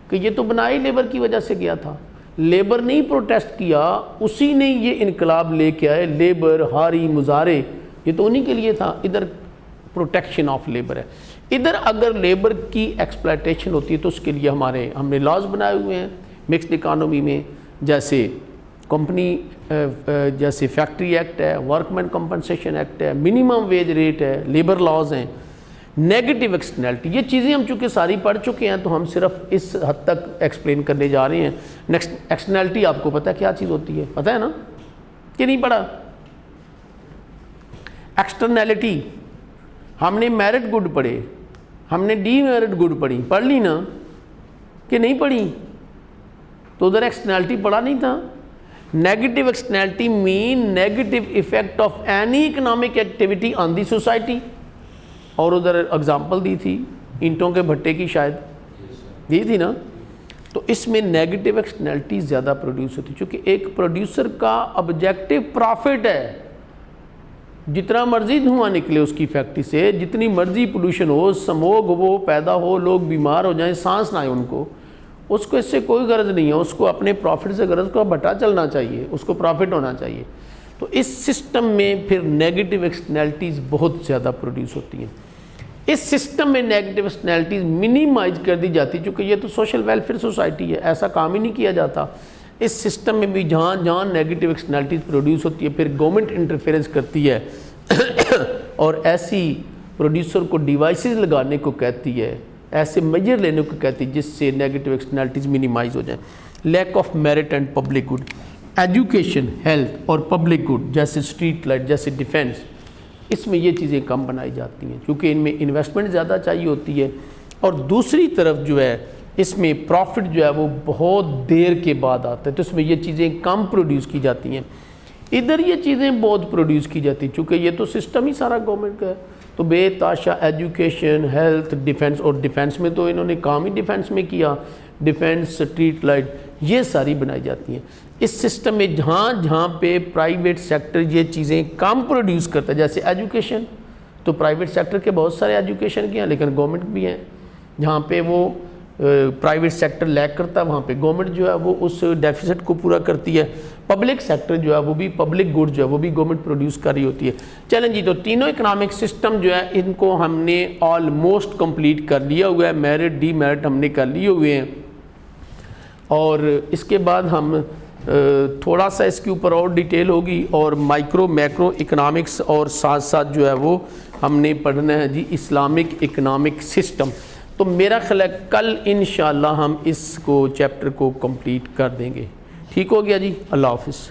کہ یہ تو بنائی لیبر کی وجہ سے گیا تھا. لیبر نے ہی پروٹیسٹ کیا, اسی نے یہ انقلاب لے کے آئے. لیبر, ہاری, مظاہرے, یہ تو انہی کے لیے تھا. ادھر پروٹیکشن آف لیبر ہے. ادھر اگر لیبر کی ایکسپلائٹیشن ہوتی ہے تو اس کے لیے ہم نے لاز بنائے ہوئے ہیں مکسڈ اکانومی میں, جیسے کمپنی جیسے فیکٹری ایکٹ ہے, ورکمین کمپنسیشن ایکٹ ہے, منیمم ویج ریٹ ہے, لیبر لاز ہیں. نیگیٹو ایکسٹرنلٹی, یہ چیزیں ہم چونکہ ساری پڑھ چکے ہیں تو ہم صرف اس حد تک ایکسپلین کرنے جا رہے ہیں. نیکسٹ ایکسٹرنلٹی آپ کو پتہ ہے کیا چیز ہوتی ہے؟ پتہ ہے نا کہ نہیں پڑھا؟ ایکسٹرنلٹی ہم نے میرٹ گڈ پڑھے, ہم نے ڈی میرٹ گڈ پڑھی, پڑھ لی نا کہ نہیں پڑھی؟ تو ادھر ایکسٹرنلٹی پڑھا نہیں تھا. Negative externality mean negative effect of any economic activity on the society. اور ادھر اگزامپل دی تھی اینٹوں کے بھٹے کی, شاید دی تھی نا. تو اس میں نیگیٹو ایکسٹرنلٹی زیادہ پروڈیوس ہوتی, چونکہ ایک پروڈیوسر کا آبجیکٹو پرافٹ ہے, جتنا مرضی دھواں نکلے اس کی فیکٹری سے، جتنی مرضی پولوشن ہو، سموگ وہ پیدا ہو، لوگ بیمار ہو جائیں، سانس نہ آئے ان کو، اس کو اس سے کوئی غرض نہیں ہے، اس کو اپنے پروفٹ سے غرض کو بٹا چلنا چاہیے، اس کو پروفٹ ہونا چاہیے۔ تو اس سسٹم میں پھر نیگیٹو ایکسٹرنلٹیز بہت زیادہ پروڈیوس ہوتی ہیں۔ اس سسٹم میں نیگیٹو ایکسٹرنلٹیز منیمائز کر دی جاتی، چونکہ یہ تو سوشل ویلفیئر سوسائٹی ہے، ایسا کام ہی نہیں کیا جاتا۔ اس سسٹم میں بھی جہاں جہاں نیگیٹو ایکسٹرنلٹیز پروڈیوس ہوتی ہے، پھر گورنمنٹ انٹرفیئرنس کرتی ہے اور ایسی پروڈیوسر کو ڈیوائسز لگانے کو کہتی ہے، ایسے میجر لینے کو کہتی ہے جس سے نیگیٹو ایکسٹرنلٹیز منیمائز ہو جائیں۔ Leak of merit and public good, education, health اور پبلک گڈ جیسے اسٹریٹ لائٹ، جیسے ڈیفینس، اس میں یہ چیزیں کم بنائی جاتی ہیں کیونکہ ان میں انویسٹمنٹ زیادہ چاہیے ہوتی ہے، اور دوسری طرف جو ہے اس میں پروفٹ جو ہے وہ بہت دیر کے بعد آتا ہے، تو اس میں یہ چیزیں کم پروڈیوس کی جاتی ہیں۔ ادھر یہ چیزیں بہت پروڈیوس کی جاتی ہیں چونکہ یہ تو سسٹم ہی سارا گورنمنٹ کا ہے، تو بے تاشا ایجوکیشن، ہیلتھ، ڈیفینس، اور ڈیفینس میں تو انہوں نے کام ہی ڈیفینس میں کیا، ڈیفینس، اسٹریٹ لائٹ، یہ ساری بنائی جاتی ہیں۔ اس سسٹم میں جہاں جہاں پہ پرائیویٹ سیکٹر یہ چیزیں کم پروڈیوس کرتا ہے، جیسے ایجوکیشن، تو پرائیویٹ سیکٹر کے بہت سارے ایجوکیشن کے ہیں لیکن گورنمنٹ بھی ہیں، جہاں پہ وہ پرائیویٹ سیکٹر لیک کرتا ہے وہاں پہ گورنمنٹ جو ہے وہ اس ڈیفیسٹ کو پورا کرتی ہے۔ پبلک سیکٹر جو ہے وہ بھی، پبلک گڈ جو ہے وہ بھی گورنمنٹ پروڈیوس کر رہی ہوتی ہے۔ چلیں جی، تو تینوں اکنامک سسٹم جو ہے ان کو ہم نے آلموسٹ کمپلیٹ کر لیا ہوا ہے، میرٹ ڈی میرٹ ہم نے کر لیے ہوئے ہیں، اور اس کے بعد ہم تھوڑا سا اس کے اوپر اور ڈیٹیل ہوگی، اور مائکرو میکرو اکنامکس، اور ساتھ ساتھ جو ہے وہ ہم نے پڑھنا ہے جی اسلامک اکنامک سسٹم۔ تو میرا خیال ہے کل انشاءاللہ ہم اس کو چیپٹر کو کمپلیٹ کر دیں گے۔ ٹھیک ہو گیا جی، اللہ حافظ۔